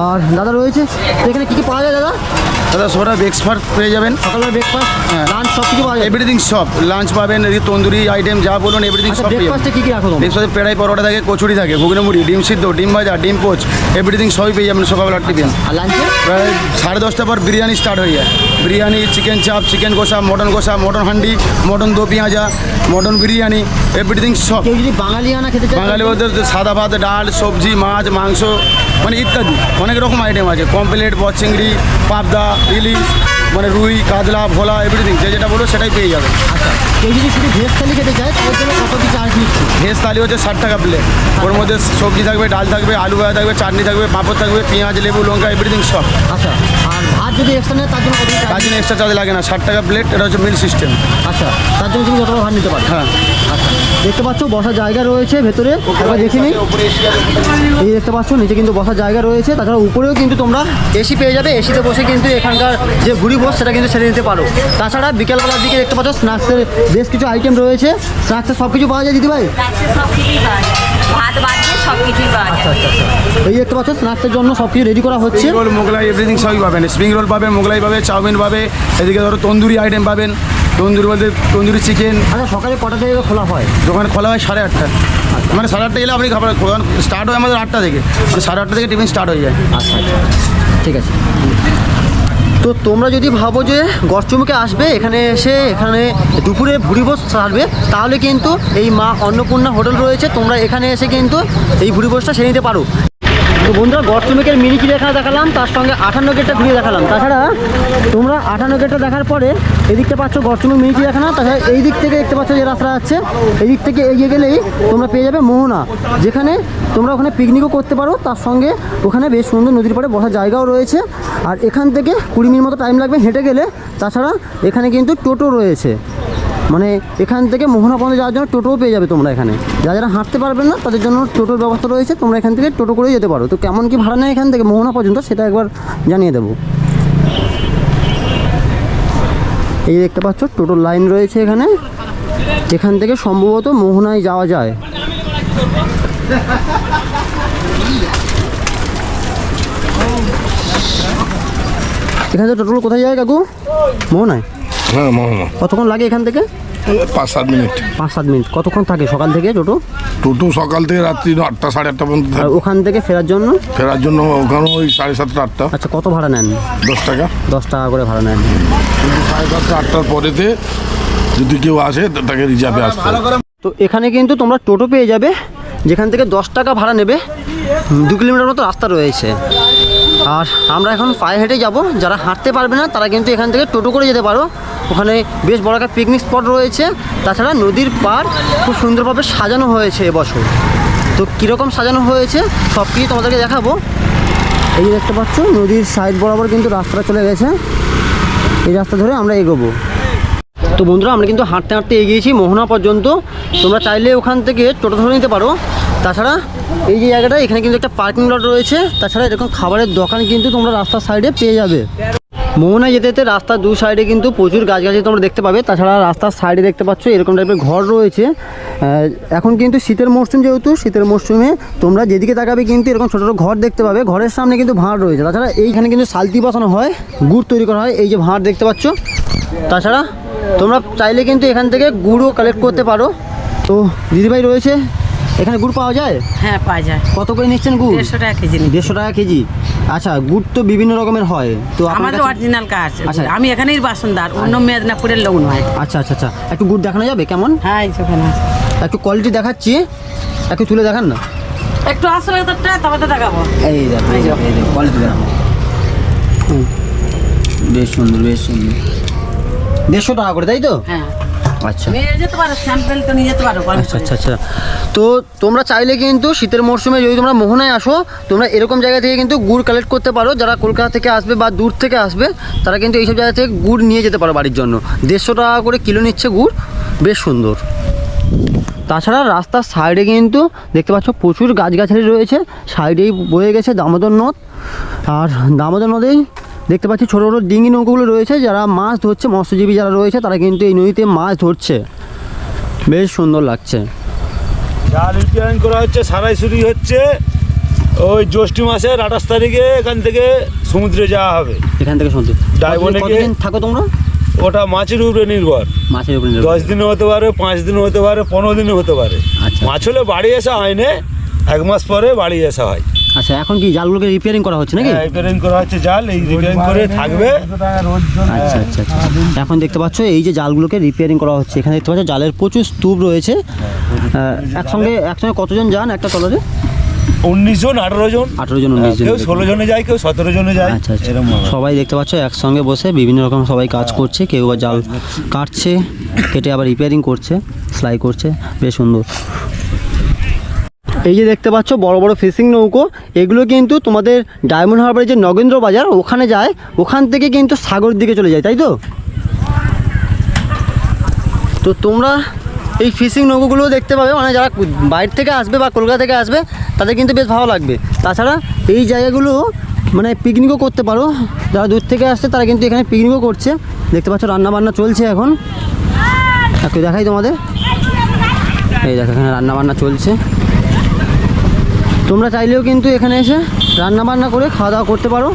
আর দাদা রয়েছে, তো এখানে কী কী পাওয়া যায় দাদা? দাদা সোটা ব্রেকফাস্ট পেয়ে যাবেন, সকালবেলা ব্রেকফাস্ট, লাঞ্চ সব কিছু পাওয়া যায়? এভরিথিং সব লাঞ্চ পাবেন, এই তন্দুরি আইটেম যা বলুন এভরিথিং সব পেয়ে যাবেন। ব্রেকফাস্টে কী কী রাখো তোমরা? ব্রেকফাস্টে পেড়াই পরোটা থাকে, কচুরি থাকে, ঘুগনি মুড়ি, ডিম সিদ্ধ, ডিম ভাজা, ডিম পোচ, এভরিথিং সবই পেয়ে যাবেন সকালবেলা টিফিন। আর লাঞ্চে প্রায় 10:30 পর বিরিয়ানি স্টার্ট হয়ে যায়। বিরিয়ানি, চিকেন চাপ, চিকেন কষা, মটন হান্ডি, মটন দো পেঁয়াজা, মটন বিরিয়ানি, এভরিথিং সব। কেউ যদি বাঙালিয়ানা খেতে চায়, বাঙালি বলতে সাদা ভাত, ডাল, সবজি, মাছ, মাংস, মানে ইত্যাদি অনেক রকম আইটেম আছে। কমপ্লেট, বচিংড়ি, পাবদা, ইলিশ, মানে রুই, কাতলা, ভোলা এভরিথিং যে যেটা বলবো সেটাই পেয়ে যাবে। আচ্ছা, কেউ যদি শুধু ভেজ থালি খেতে চায় তার জন্য কত কি চার্জ নিচ্ছে? ভেজ থালি হচ্ছে 60 টাকা প্লেট। ওর মধ্যে সবজি থাকবে, ডাল থাকবে, আলু ভাজা থাকবে, চাটনি থাকবে, পাঁপড় থাকবে, পেঁয়াজ, লেবু, লঙ্কা এভরিথিং সব। আচ্ছা, আর ভাত যদি এক্সট্রা নেয় তার জন্য কত কি তার চার্জ? জন্য এক্সট্রা চার্জ লাগে না, 60 টাকা প্লেট, এটা হচ্ছে মিল সিস্টেম। আচ্ছা, তার জন্য তুমি যতটা ভাত নিতে পারো। হ্যাঁ, আচ্ছা, দেখতে পাচ্ছ বসার জায়গা রয়েছে ভেতরে, একবার দেখে নিই। এই দেখতে পাচ্ছ নিচে কিন্তু বসার জায়গা রয়েছে, তাছাড়া উপরেও কিন্তু তোমরা এসি পেয়ে যাবে। এসিতে বসে কিন্তু এখানকার যে ভুড়ি ভোজ সেটা কিন্তু সেরে নিতে পারো। তাছাড়া বিকেলবেলার দিকে দেখতে পাচ্ছ স্ন্যাক্সের বেশ কিছু আইটেম রয়েছে। স্ন্যাক্সের সব কিছু পাওয়া যায় দিদিভাই? সব কিছুই পাওয়া যায়, ভাত বাদ দিয়ে সব কিছুই পাওয়া যায়। এই দেখতে পাচ্ছ স্ন্যাক্সের জন্য সব কিছু রেডি করা হচ্ছে। স্প্রিং রোল, মোগলাই এভরিথিং সবই পাবেন। স্প্রিং রোল পাবেন, মোগলাই পাবে, চাউমিন পাবে, এদিকে ধরো তন্দুরি আইটেম পাবেন। তন্দুরি বলতে তন্দুরি চিকেন। আচ্ছা, সকালে কটা থেকে খোলা হয়? দোকান খোলা হয় 8:30। মানে 8:30 এলে আপনি খাবার দোকান স্টার্ট হয় আমাদের 8টা থেকে, মানে 8:30 থেকে টিফিন স্টার্ট হয়ে যায়। আচ্ছা, ঠিক আছে। তো তোমরা যদি ভাবো যে গড়চুমুকে আসবে, এখানে দুপুরে ভুড়ি ভোজ সারবে, তাহলে কিন্তু এই মা অন্নপূর্ণা হোটেল রয়েছে, তোমরা এখানে এসে কিন্তু এই ভুড়ি ভোজটা সেরে নিতে পারো। তো বন্ধুরা, গড়চুমুকের মিনি চিড়িয়াখানা দেখালাম, তার সঙ্গে 58 গেটটা ঘুরিয়ে দেখালাম। তাছাড়া তোমরা 58 গেটটা দেখার পরে এদিকটা পাচ্ছ গড়চুমুক মিনি চিড়িয়াখানা। তাছাড়া এই দিক থেকে দেখতে পাচ্ছ যে রাস্তা আছে, এই দিক থেকে এগিয়ে গেলেই তোমরা পেয়ে যাবে মোহনা, যেখানে তোমরা ওখানে পিকনিকও করতে পারো। তার সঙ্গে ওখানে বেশ সুন্দর নদীর পাড়ে বসার জায়গাও রয়েছে। আর এখান থেকে 20 মিনিট মতো টাইম লাগবে হেঁটে গেলে। তাছাড়া এখানে কিন্তু টোটো রয়েছে, মানে এখান থেকে মোহনা পর্যন্ত যাওয়ার জন্য টোটোও পেয়ে যাবে তোমরা এখানে। যারা হাঁটতে পারবেন না তাদের জন্য টোটোর ব্যবস্থা রয়েছে, তোমরা এখান থেকে টোটো করেই যেতে পারো। তো কেমন কি ভাড়া নেয় এখান থেকে মোহনা পর্যন্ত সেটা একবার জানিয়ে দেবো। এই দেখতে পাচ্ছ টোটোর লাইন রয়েছে এখানে, এখান থেকে সম্ভবত মোহনায় যাওয়া যায়। এখান থেকে টোটো কোথায় যায় কাকু? মোহনায়? হ্যাঁ, মোহনা। কতক্ষণ লাগে এখান থেকে? 5-7 মিনিট। 5-7 মিনিট। কতক্ষণ থাকে সকাল থেকে টোটো? টোটো সকাল থেকে রাত্রি 8টা 8:30 পর্যন্ত আর ওখান থেকে ফেরার জন্য? ফেরার জন্য ওখানে ওই 7:30 8টা। আচ্ছা, কত ভাড়া নেন? 10 টাকা। 10 টাকা করে ভাড়া নেন। কিন্তু 7:30 8টার পরেতে যদি কেউ আসে তাকে রিজার্ভে আসতে হবে। তো এখানে কিন্তু তোমরা টোটো পেয়ে যাবে, যেখান থেকে 10 টাকা ভাড়া নেবে। 2 কিলোমিটার মতো রাস্তা রয়েছে। আর আমরা এখন পায়ে হেঁটে যাব। যারা হাঁটতে পারবে না তারা কিন্তু এখান থেকে টোটো করে যেতে পারো। ওখানে বেশ বড় একটা পিকনিক স্পট রয়েছে। তাছাড়া নদীর পাড় খুব সুন্দরভাবে সাজানো হয়েছে এবছর। তো কীরকম সাজানো হয়েছে সব কিছু তোমাদেরকে দেখাবো। এই যে দেখতে পাচ্ছ নদীর সাইড বরাবর কিন্তু রাস্তাটা চলে গেছে, এই রাস্তা ধরে আমরা এগোবো। তো বন্ধুরা, আমরা কিন্তু হাঁটতে হাঁটতে এগিয়েছি মোহনা পর্যন্ত। তোমরা চাইলে ওখান থেকে টোটো ধরে নিতে পারো। তাছাড়া এই যে জায়গাটা, এখানে কিন্তু একটা পার্কিং লট রয়েছে। তাছাড়া এরকম খাবারের দোকান কিন্তু তোমরা রাস্তার সাইডে পেয়ে যাবে। মোহনায় যেতে যেতে রাস্তার 2 সাইডে কিন্তু প্রচুর গাছগাছালি তোমরা দেখতে পাবে। তাছাড়া রাস্তার সাইডে দেখতে পাচ্ছ এরকম টাইপের ঘর রয়েছে। এখন কিন্তু শীতের মরশুম, যেহেতু শীতের মরশুমে তোমরা যেদিকে তাকাবে কিন্তু এরকম ছোটো ছোটো ঘর দেখতে পাবে। ঘরের সামনে কিন্তু ভাঁড় রয়েছে। তাছাড়া এইখানে কিন্তু সালতি বসানো হয়, গুড় তৈরি করা হয়, এই যে ভাঁড় দেখতে পাচ্ছ। তাছাড়া তোমরা চাইলে কিন্তু এখান থেকে গুড়ও কালেক্ট করতে পারো। তো দিদিভাই রয়েছে, এখানে গুড় পাওয়া যায়? হ্যাঁ, পাওয়া যায়। কত করে নিচ্ছেন গুড়? 150 টাকা কেজি। 150 টাকা কেজি। আচ্ছা, গুড় তো বিভিন্ন রকমের হয়, তো আপনার আমাদের কাছে- অরিজিনাল কাজ। আচ্ছা। আমি এখানেই বাসিন্দার, অন্য মেদিনীপুরের লোক নয়। আচ্ছা আচ্ছা আচ্ছা, একটু গুড় দেখানো যাবে কেমন? হ্যাঁ, এইখানে আছে। একটু কোয়ালিটি দেখাচ্ছি, একটু তুলে দেখান না। একটু আসলে তবে তো দেখাবো। এই দেখো, এই দেখো কোয়ালিটি দেখো। বেশ সুন্দর, বেশ সুন্দর। 150 টাকা করে, তাই তো? হ্যাঁ, আচ্ছা নিয়ে যেতে পারো, স্যাম্পেল তো নিয়ে যেতে পারো। আচ্ছা আচ্ছা আচ্ছা। তো তোমরা চাইলে কিন্তু শীতের মরশুমে যদি তোমরা মোহনায় আসো, তোমরা এরকম জায়গা থেকে কিন্তু গুড় কালেক্ট করতে পারো। যারা কলকাতা থেকে আসবে বা দূর থেকে আসবে তারা কিন্তু এইসব জায়গা থেকে গুড় নিয়ে যেতে পারো বাড়ির জন্য। 150 টাকা করে কিলো নিচ্ছে গুড়, বেশ সুন্দর। তাছাড়া রাস্তার সাইডে কিন্তু দেখতে পাচ্ছ প্রচুর গাছগাছালি রয়েছে। সাইডেই বয়ে গেছে দামোদর নদ। আর দামোদর নদেই দেখতে পাচ্ছি ছোটো ছোটো ডিঙি নৌকোগুলো রয়েছে। যারা মাছ ধরছে, মৎস্যজীবী যারা রয়েছে তারা কিন্তু এই নদীতে মাছ ধরছে, বেশ সুন্দর লাগছে। জাল রিপেয়ারিং করা হচ্ছে, সারাই শুরু হচ্ছে ওই জ্যৈষ্ঠ মাসের 28 তারিখে এখান থেকে সমুদ্রে যাওয়া হবে। এখান থেকে শুনতে ডায়মন্ডে কতদিন থাকো তোমরা? ওটা মাছের উপরে নির্ভর। মাছের উপরে 10 দিনও হতে পারে, 5 দিনও হতে পারে, 15 দিনও হতে পারে। আচ্ছা। মাছ হলে বাড়ি আসা হয় না, 1 মাস পরে বাড়ি আসা হয়। আচ্ছা, এখন কি জালগুলোকে রিপেয়ারিং করা হচ্ছে নাকি? রিপেয়ারিং করা হচ্ছে জাল, এই রিপেয়ারিং করে থাকবে। আচ্ছা আচ্ছা আচ্ছা। এখন দেখতে পাচ্ছ এই যে জালগুলোকে রিপেয়ারিং করা হচ্ছে। এখানে দেখতে পাচ্ছ জালের প্রচুর স্তূপ রয়েছে। একসঙ্গে কতজন যান একটা ট্রলারে? 19 জন 18 জন 18 জন 19 জন কেউ 16 জনে যায় কেউ 17 জনে যায় আচ্ছা আচ্ছা এরকম ব্যাপার। সবাই দেখতে পাচ্ছ একসঙ্গে বসে বিভিন্ন রকম সবাই কাজ করছে, কেউ বা জাল কাটছে, কেটে আবার রিপেয়ারিং করছে, সেলাই করছে, বেশ সুন্দর। এই যে দেখতে পাচ্ছ বড় বড় ফিশিং নৌকো, এগুলো কিন্তু তোমাদের ডায়মন্ড হারবারের যে নগেন্দ্র বাজার ওখানে যায়, ওখান থেকে কিন্তু সাগর দিকে চলে যায়, তাই তো? তো তোমরা এই ফিশিং নৌকোগুলো দেখতে পাবে, মানে যারা বাইরে থেকে আসবে বা কলকাতা থেকে আসবে তাদের কিন্তু বেশ ভালো লাগবে। তাছাড়া এই জায়গাগুলো মানে পিকনিকও করতে পারো, যারা দূর থেকে আসছে তারা কিন্তু এখানে পিকনিকও করছে। দেখতে পাচ্ছ রান্না বান্না চলছে এখন, একটু দেখাই তোমাদের। এই দেখো এখানে রান্না বান্না চলছে, তোমরা চাইলেও কিন্তু এখানে এসে রান্না বান্না করে খাওয়া দাওয়া করতে পারো।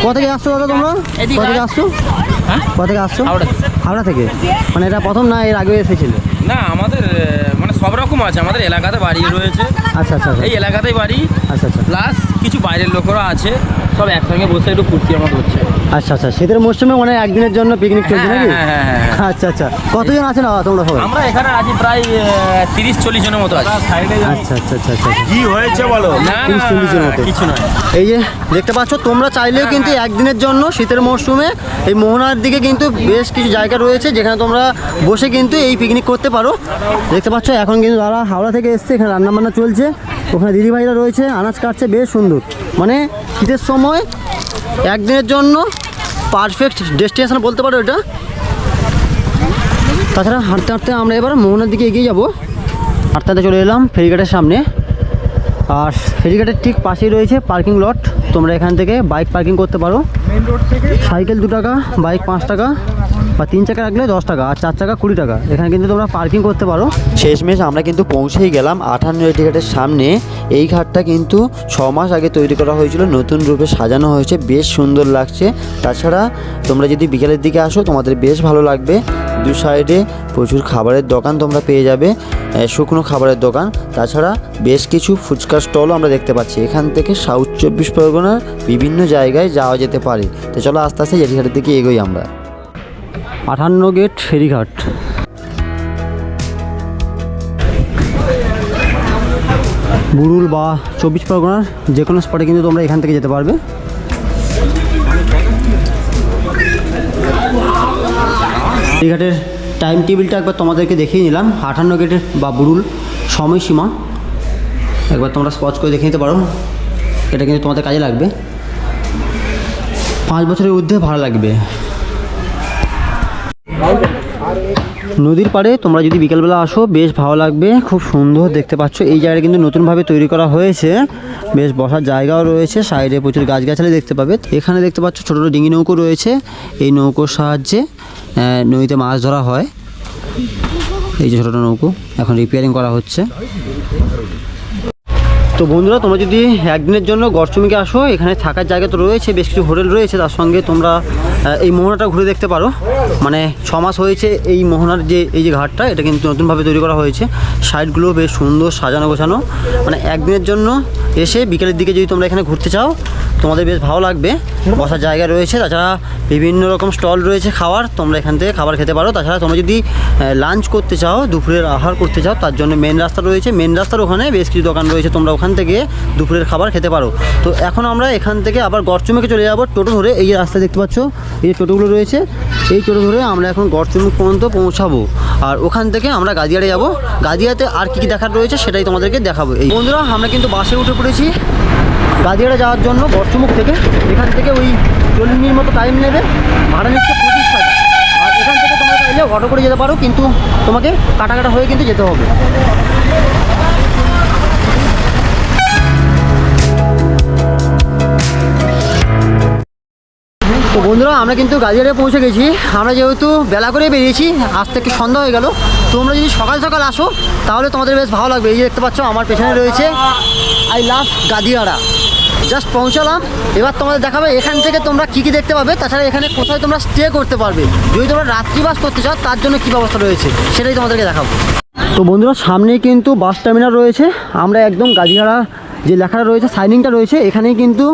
কোথা থেকে আসছো দাদা তোমরা? কোথা থেকে আসছো? কোথা থেকে আসছো? হাওড়া থেকে। মানে এটা প্রথম না এর আগে এসেছিলে? না আমাদের মানে সব রকম আছে, আমাদের এলাকাতে বাড়ি রয়েছে। আচ্ছা আচ্ছা এই এলাকাতেই বাড়ি, আচ্ছা আচ্ছা প্লাস কিছু বাইরের লোকেরা আছে, সব একসঙ্গে বসে একটু ফুর্তি আমার হচ্ছে। আচ্ছা আচ্ছা শীতের মৌসুমে মানে একদিনের জন্য পিকনিক চলছে নাকি? হ্যাঁ। আচ্ছা আচ্ছা কতজন আছেন তোমরা সবাই? আমরা এখানে আছি প্রায় 30-40 জনের মতো আছি। আচ্ছা আচ্ছা আচ্ছা আচ্ছা কি হয়েছে বলো? না 30-40 জনের মতো। কিছু নয়। এই যে দেখতে পাচ্ছ তোমরা চাইলেও কিন্তু একদিনের জন্য শীতের মরশুমে এই মোহনার দিকে কিন্তু বেশ কিছু জায়গা রয়েছে যেখানে তোমরা বসে কিন্তু এই পিকনিক করতে পারো। দেখতে পাচ্ছ এখন কিন্তু যারা হাওড়া থেকে এসছে এখানে রান্নাবান্না চলছে, ওখানে দিদিভাইরা রয়েছে আনাজ কাটছে, বেশ সুন্দর। মানে শীতের সময় একদিনের জন্য পারফেক্ট ডেস্টিনেশন বলতে পারো এটা। তাছাড়া হাঁটতে হাঁটতে আমরা এবার মোহনার দিকে এগিয়ে যাবো। হাঁটতে হাঁটতে চলে এলাম ফেরিঘাটের সামনে, আর ফেরিঘাটের ঠিক পাশেই রয়েছে পার্কিং লট। তোমরা এখান থেকে বাইক পার্কিং করতে পারো, সাইকেল 2 টাকা, বাইক 5 টাকা, বা 3 চাকা রাখলে 10 টাকা, আর 4 চাকা 20 টাকা। এখানে কিন্তু তোমরা পার্কিং করতে পারো। শেষমেশ আমরা কিন্তু পৌঁছেই গেলাম 58 ঘাটের সামনে। এই ঘাটটা কিন্তু 6 মাস আগে তৈরি করা হয়েছিল, নতুন রূপে সাজানো হয়েছে, বেশ সুন্দর লাগছে। তাছাড়া তোমরা যদি বিকেলের দিকে আসো তোমাদের বেশ ভালো লাগবে। দু সাইডে প্রচুর খাবারের দোকান তোমরা পেয়ে যাবে, শুকনো খাবারের দোকান। তাছাড়া বেশ কিছু ফুচকার স্টলও আমরা দেখতে পাচ্ছি। এখান থেকে সাউথ 24 পরগনার বিভিন্ন জায়গায় যাওয়া যেতে পারে। তো চলো আস্তে আস্তে জেঠিঘাটের দিকে এগোই আমরা। 58 গেট ফেরিঘাট। বুরুল বা 24 পরগনার যে কোনো স্পটে কিন্তু তোমরা এখান থেকে যেতে পারবে। ফেরিঘাটের টাইম টেবিলটা একবার তোমাদেরকে দেখিয়ে নিলাম। 58 গেটের বা বুরুল সময়সীমা একবার তোমরা স্পট করে দেখে নিতে পারো, এটা কিন্তু তোমাদের কাজে লাগবে। 5 বছরের ঊর্ধ্বে ভাড়া লাগবে। নদীর পাড়ে তোমরা যদি বিকেলবেলা আসো বেশ ভালো লাগবে, খুব সুন্দর। দেখতে পাচ্ছ এই জায়গাটা কিন্তু নতুনভাবে তৈরি করা হয়েছে, বেশ বসার জায়গাও রয়েছে, সাইডে প্রচুর গাছগাছালি দেখতে পাবে। এখানে দেখতে পাচ্ছ ছোটো ছোটো ডিঙি নৌকো রয়েছে, এই নৌকোর সাহায্যে নদীতে মাছ ধরা হয়। এই যে ছোটো নৌকো এখন রিপেয়ারিং করা হচ্ছে। তো বন্ধুরা তোমরা যদি একদিনের জন্য গড়চুমিকে আসো, এখানে থাকার জায়গা তো রয়েছে, বেশ কিছু হোটেল রয়েছে, তার সঙ্গে তোমরা এই মোহনাটা ঘুরে দেখতে পারো। মানে 6 মাস হয়েছে এই মোহনার যে এই যে ঘাটটা, এটা কিন্তু নতুনভাবে তৈরি করা হয়েছে। সাইডগুলো বেশ সুন্দর সাজানো গোছানো। মানে একদিনের জন্য এসে বিকেলের দিকে যদি তোমরা এখানে ঘুরতে চাও তোমাদের বেশ ভালো লাগবে, বসার জায়গা রয়েছে। তাছাড়া বিভিন্ন রকম স্টল রয়েছে খাবার, তোমরা এখান থেকে খাবার খেতে পারো। তাছাড়া তোমরা যদি লাঞ্চ করতে চাও, দুপুরের আহার করতে চাও, তার জন্য মেন রাস্তা রয়েছে, মেন রাস্তার ওখানে বেশ কিছু দোকান রয়েছে, তোমরা ওখান থেকে দুপুরের খাবার খেতে পারো। তো এখন আমরা এখান থেকে আবার গড়চুমিকে চলে যাবো টোটো ধরে। এই যে রাস্তা দেখতে পাচ্ছ, এই যে টোটোগুলো রয়েছে, এই টোটো ধরে আমরা এখন গড়চুমি পর্যন্ত পৌঁছাবো। আর ওখান থেকে আমরা গাদিয়াড়ে যাব। গাদিয়াতে আর কী কী দেখার রয়েছে সেটাই তোমাদেরকে দেখাবো। এই বন্ধুরা আমরা কিন্তু বাসে উঠে পড়েছি গাদিয়াড়ে যাওয়ার জন্য গড়চুমুক থেকে। এখান থেকে ওই 40 মিনিট মতো টাইম নেবে, ভাড়া নিচ্ছে 25 টাকা। আর এখান থেকে তোমরা চাইলে অটো করে যেতে পারো, কিন্তু তোমাকে কাটা হয়ে কিন্তু যেতে হবে। তো বন্ধুরা আমরা কিন্তু গাদিয়াড়ে পৌঁছে গেছি। আমরা যেহেতু বেলা করে বেরিয়েছি, আজ থেকে সন্ধ্যা হয়ে গেল। তোমরা যদি সকাল সকাল আসো তাহলে তোমাদের বেশ ভালো লাগবে। এই যে দেখতে পাচ্ছ আমার পেছনে রয়েছে আই লাভ গাদিয়াড়া। জাস্ট পৌঁছালাম, এবার তোমাদের দেখাবে এখান থেকে তোমরা কী কী দেখতে পাবে। তাছাড়া এখানে কোথায় তোমরা স্টে করতে পারবে, যদি তোমরা রাত্রিবাস করতে চাও তার জন্য কী ব্যবস্থা রয়েছে সেটাই তোমাদেরকে দেখাবো। তো বন্ধুরা সামনেই কিন্তু বাস টার্মিনাল রয়েছে। আমরা একদম গাদিয়াড়া যে লেখাটা রয়েছে, সাইনিংটা রয়েছে, এখানেই কিন্তু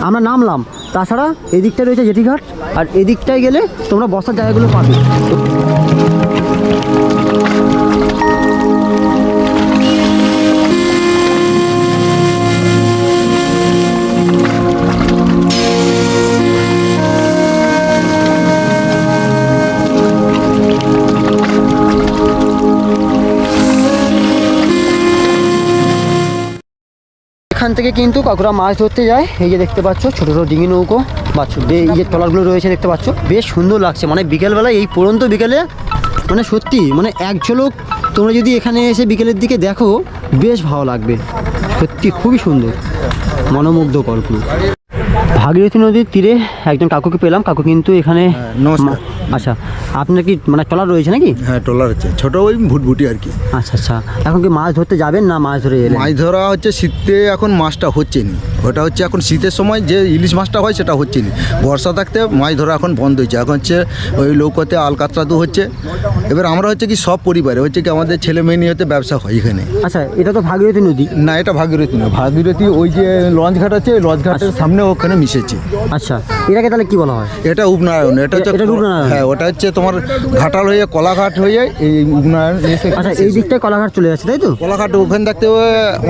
আমরা নামলাম। তাছাড়া এদিকটা রয়েছে জেঠিঘাট, আর এদিকটায় গেলে তোমরা বসার জায়গাগুলো পাবে। এখান থেকে কিন্তু কাকুরা মাছ ধরতে যায়। এই যে দেখতে পাচ্ছ ছোটো ছোটো ডিঙি নৌকো বা এই যে ট্রলারগুলো রয়েছে দেখতে পাচ্ছ, বেশ সুন্দর লাগছে। মানে বিকেলবেলা এই পড়ন্ত বিকেলে মানে সত্যি মানে এক ঝলক তোমরা যদি এখানে এসে বিকেলের দিকে দেখো বেশ ভালো লাগবে, সত্যি খুবই সুন্দর, মনোমুগ্ধকর পুরো। ভাগীরথী নদীর তীরে একজন কাকুকে পেলাম, কাকু কিন্তু এখানে নমস্কার। আচ্ছা আপনার কি মানে ট্রলার রয়েছে নাকি? হ্যাঁ, ট্রলার হচ্ছে ছোটো, ওই ভুটভুটি আর কি। আচ্ছা আচ্ছা, এখন কি মাছ ধরতে যাবেন না মাছ ধরে এলেন? মাছ ধরা হচ্ছে শীতে, এখন মাছটা হচ্ছে নি, ওটা হচ্ছে এখন শীতের সময় যে ইলিশ মাছটা হয় সেটা হচ্ছে নি। বর্ষা থাকতে মাছ ধরা এখন বন্ধ হয়েছে, এখন হচ্ছে ওই নৌকাতে আলকাতরাদু হচ্ছে। এবার আমরা হচ্ছে কি সব পরিবারে হচ্ছে কি আমাদের ছেলে মেয়ে নিয়ে হতে ব্যবসা হয় এখানে। আচ্ছা এটা তো ভাগীরথী নদী না, এটা ভাগীরথী না, ভাগীরথী ওই যে লঞ্চ ঘাট আছে, লঞ্চ ঘাটের সামনে ওখানে মিশেছে। আচ্ছা এটাকে তাহলে কি বলা হয়? এটা উপনারায়ণ, এটা হচ্ছে এটা রূপনারায়ণ? হ্যাঁ, ওটা হচ্ছে তোমার ঘাটাল হয়ে কলাঘাট হয়ে এই উপনারায়ণ এসে। আচ্ছা এই দিকটায় কলাঘাট চলে যাচ্ছে তাই তো? কলাঘাট ওখানে দেখতে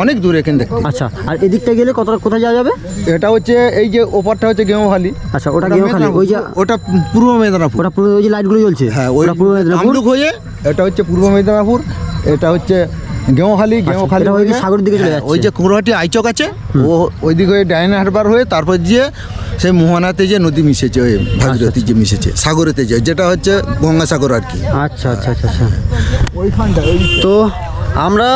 অনেক দূর এখানে দেখতে। আচ্ছা আর এদিকটা গেলে কোথায় যাওয়া যাবে? এটা হচ্ছে এই যে ওপারটা হচ্ছে গেঁওখালি। আচ্ছা ওটা গেঁওখালি, ওই যে ওটা পূর্ব মেদিনীপুর। ওটা পুরো ওই যে লাইটগুলো জ্বলছে, হ্যাঁ, ওই ওটা পূর্ব মেদিনীপুর। আমলুক হয়ে এটা হচ্ছে পূর্ব মেদিনীপুর, এটা হচ্ছে গেঁওখালি। গেঁওখালি এটা ওই যে সাগরের দিকে চলে হ্যাঁ, যাচ্ছে। ওই যে কুমড়াহাটি আইচক আছে, ও ওইদিকে ওই ডাইনা হারবার হয়ে তারপর যে সেই মোহনাতে যে নদী মিশেছে, ওই ভাগীরথী যে মিশেছে সাগরেতে, যে যেটা হচ্ছে গঙ্গাসাগর আর কি। আচ্ছা আচ্ছা আচ্ছা আচ্ছা। তো আমরা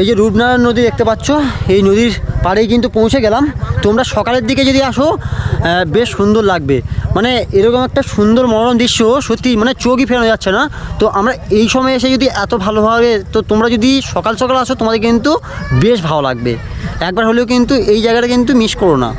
এই যে রূপনারায়ণ নদী দেখতে পাচ্ছ, এই নদীর পাড়েই কিন্তু পৌঁছে গেলাম। তোমরা সকালের দিকে যদি আসো বেশ সুন্দর লাগবে, মানে এরকম একটা সুন্দর মনোরম দৃশ্য সত্যি মানে চোখই ফেরানো যাচ্ছে না। তো আমরা এই সময় এসে যদি এত ভালোভাবে, তো তোমরা যদি সকাল সকাল আসো তোমাদের কিন্তু বেশ ভালো লাগবে। একবার হলেও কিন্তু এই জায়গাটা কিন্তু মিস করো না,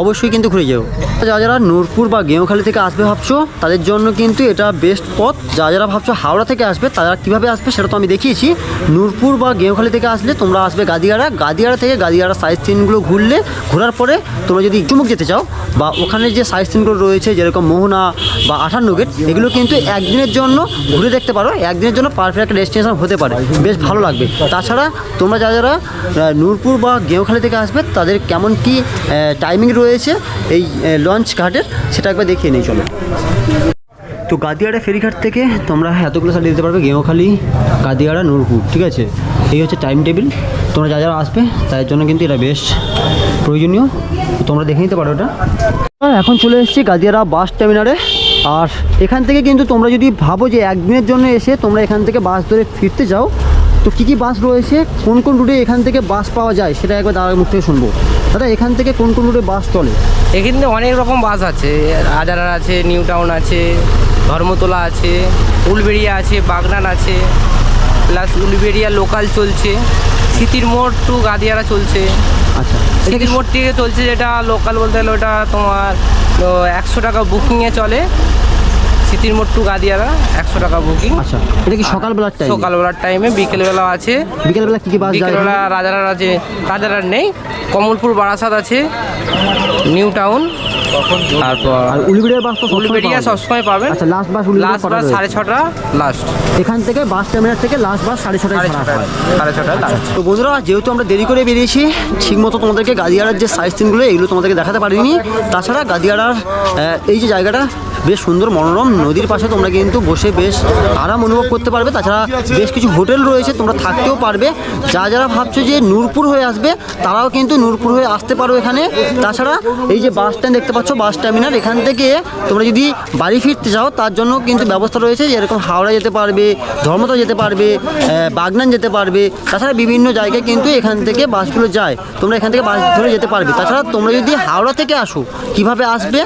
অবশ্যই কিন্তু ঘুরে যেও। যারা নূরপুর বা গেঁওখালি থেকে আসবে ভাবছো তাদের জন্য কিন্তু এটা বেস্ট পথ। যারা ভাবছো হাওড়া থেকে আসবে তারা কীভাবে আসবে সেটা তো আমি দেখিয়েছি। নূরপুর বা গেঁওখালি থেকে আসলে তোমরা আসবে গাদিয়াড়া থেকে গাদিয়াড়া সাইড সিনগুলো ঘোরার পরে তোমরা যদি চুমুক যেতে চাও বা ওখানে যে সাইড সিনগুলো রয়েছে যেরকম মোহনা বা 58 গেট, এগুলো কিন্তু একদিনের জন্য ঘুরে দেখতে পারো, একদিনের জন্য পারফেক্ট একটা ডেস্টিনেশন হতে পারে, বেশ ভালো লাগবে। তাছাড়া তোমরা যারা নূরপুর বা গেঁওখালি থেকে আসবে তাদের কেমন কি টাইমিং রয়েছে এই লঞ্চ ঘাটের সেটা একবার দেখিয়ে নিই চলো। তো গাদিয়াড়া ফেরিঘাট থেকে তোমরা এতগুলো সাইড দিতে পারবে, গেঁওখালি, গাদিয়াড়া, নূরপুর, ঠিক আছে? এই হচ্ছে টাইম টেবিল। তোমরা যারা আসবে তাদের জন্য কিন্তু এটা বেশ প্রয়োজনীয়, তোমরা দেখে নিতে পারো এটা। এখন চলে এসেছি গাদিয়াড়া বাস টার্মিনালে। আর এখান থেকে কিন্তু তোমরা যদি ভাবো যে একদিনের জন্য এসে তোমরা এখান থেকে বাস ধরে ফিরতে যাও, তো কী কী বাস রয়েছে, কোন কোন রুটে এখান থেকে বাস পাওয়া যায় সেটা একবার দাদার মুখ থেকে শুনবো। দাদা এখান থেকে কোন কোন রুটে বাস চলে? এখানে অনেক রকম বাস আছে, রাজারার আছে, নিউ টাউন আছে, ধর্মতলা আছে, উলবেড়িয়া আছে, বাগনান আছে, প্লাস উলবেড়িয়া লোকাল চলছে, স্মৃতির মোড় টু গাদিয়াড়া চলছে। আচ্ছা স্মৃতির মোড় থেকে চলছে যেটা লোকাল বলতে গেলে ওটা তোমার 100 টাকা বুকিংয়ে চলে। স্মৃতির মোড় টু গাদিয়াড়া 100 টাকা বুকিং। আচ্ছা এটা কি সকালবেলার টাইম? সকালবেলার টাইমে, বিকেলবেলা আছে। বিকেলবেলা কী কী বাস যায়? বিকেলবেলা রাজারার আছে, রাজারার নেই, কমলপুর বারাসাত আছে, নিউ টাউন, তারপর আর উলবেড়িয়ার বাস তো উলবেড়িয়া সবসময় পাবেন। আচ্ছা লাস্ট বাস উলবেড়িয়া লাস্ট বাস 6:30 লাস্ট। এখান থেকে বাস টার্মিনাল থেকে লাস্ট বাস 6:30 ছাড়া হয়। 6:30 লাস্ট। তো বন্ধুরা যেহেতু আমরা দেরি করে বেরিয়েছি, ঠিকমতো তোমাদেরকে গাদিয়াড়ার যে সাইড সিনগুলো এগুলো তোমাদেরকে দেখাতে পারিনি। তাছাড়া গাদিয়াড়ার এই যে জায়গাটা বেশ সুন্দর মনোরম, নদীর পাশে তোমরা কিন্তু বসে বেশ আরাম অনুভব করতে পারবে। তাছাড়া বেশ কিছু হোটেল রয়েছে, তোমরা থাকতেও পারবে। যারা ভাবছো যে নূরপুর হয়ে আসবে তারাও কিন্তু নূরপুর হয়ে আসতে পারো এখানে। তাছাড়া এই যে বাস স্ট্যান্ড দেখতে পাচ্ছ, বাস টার্মিনাল, এখান থেকে তোমরা যদি বাড়ি ফিরতে চাও তার জন্য কিন্তু ব্যবস্থা রয়েছে, যেরকম হাওড়া যেতে পারবে, ধর্মতলা যেতে পারবে, বাগনান যেতে পারবে। তাছাড়া বিভিন্ন জায়গায় কিন্তু এখান থেকে বাসগুলো যায়, তোমরা এখান থেকে বাস ধরে যেতে পারবে। তাছাড়া তোমরা যদি হাওড়া থেকে আসো কীভাবে আসবে,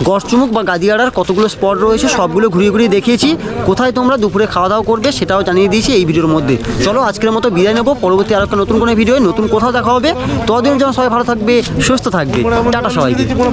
গড়চুমুক বা গাদিয়াড়ার কতগুলো স্পট রয়েছে সবগুলো ঘুরিয়ে ঘুরিয়ে দেখিয়েছি। কোথায় তোমরা দুপুরে খাওয়া দাওয়া করবে সেটাও জানিয়ে দিয়েছি এই ভিডিওর মধ্যে। চলো আজকের মতো বিদায় নেবো, পরবর্তী আর একটা নতুন কোনো ভিডিও নতুন কোথাও দেখা হবে। ততদিন যেন সবাই ভালো থাকবে, সুস্থ থাকবে। টাটা সবাইকে।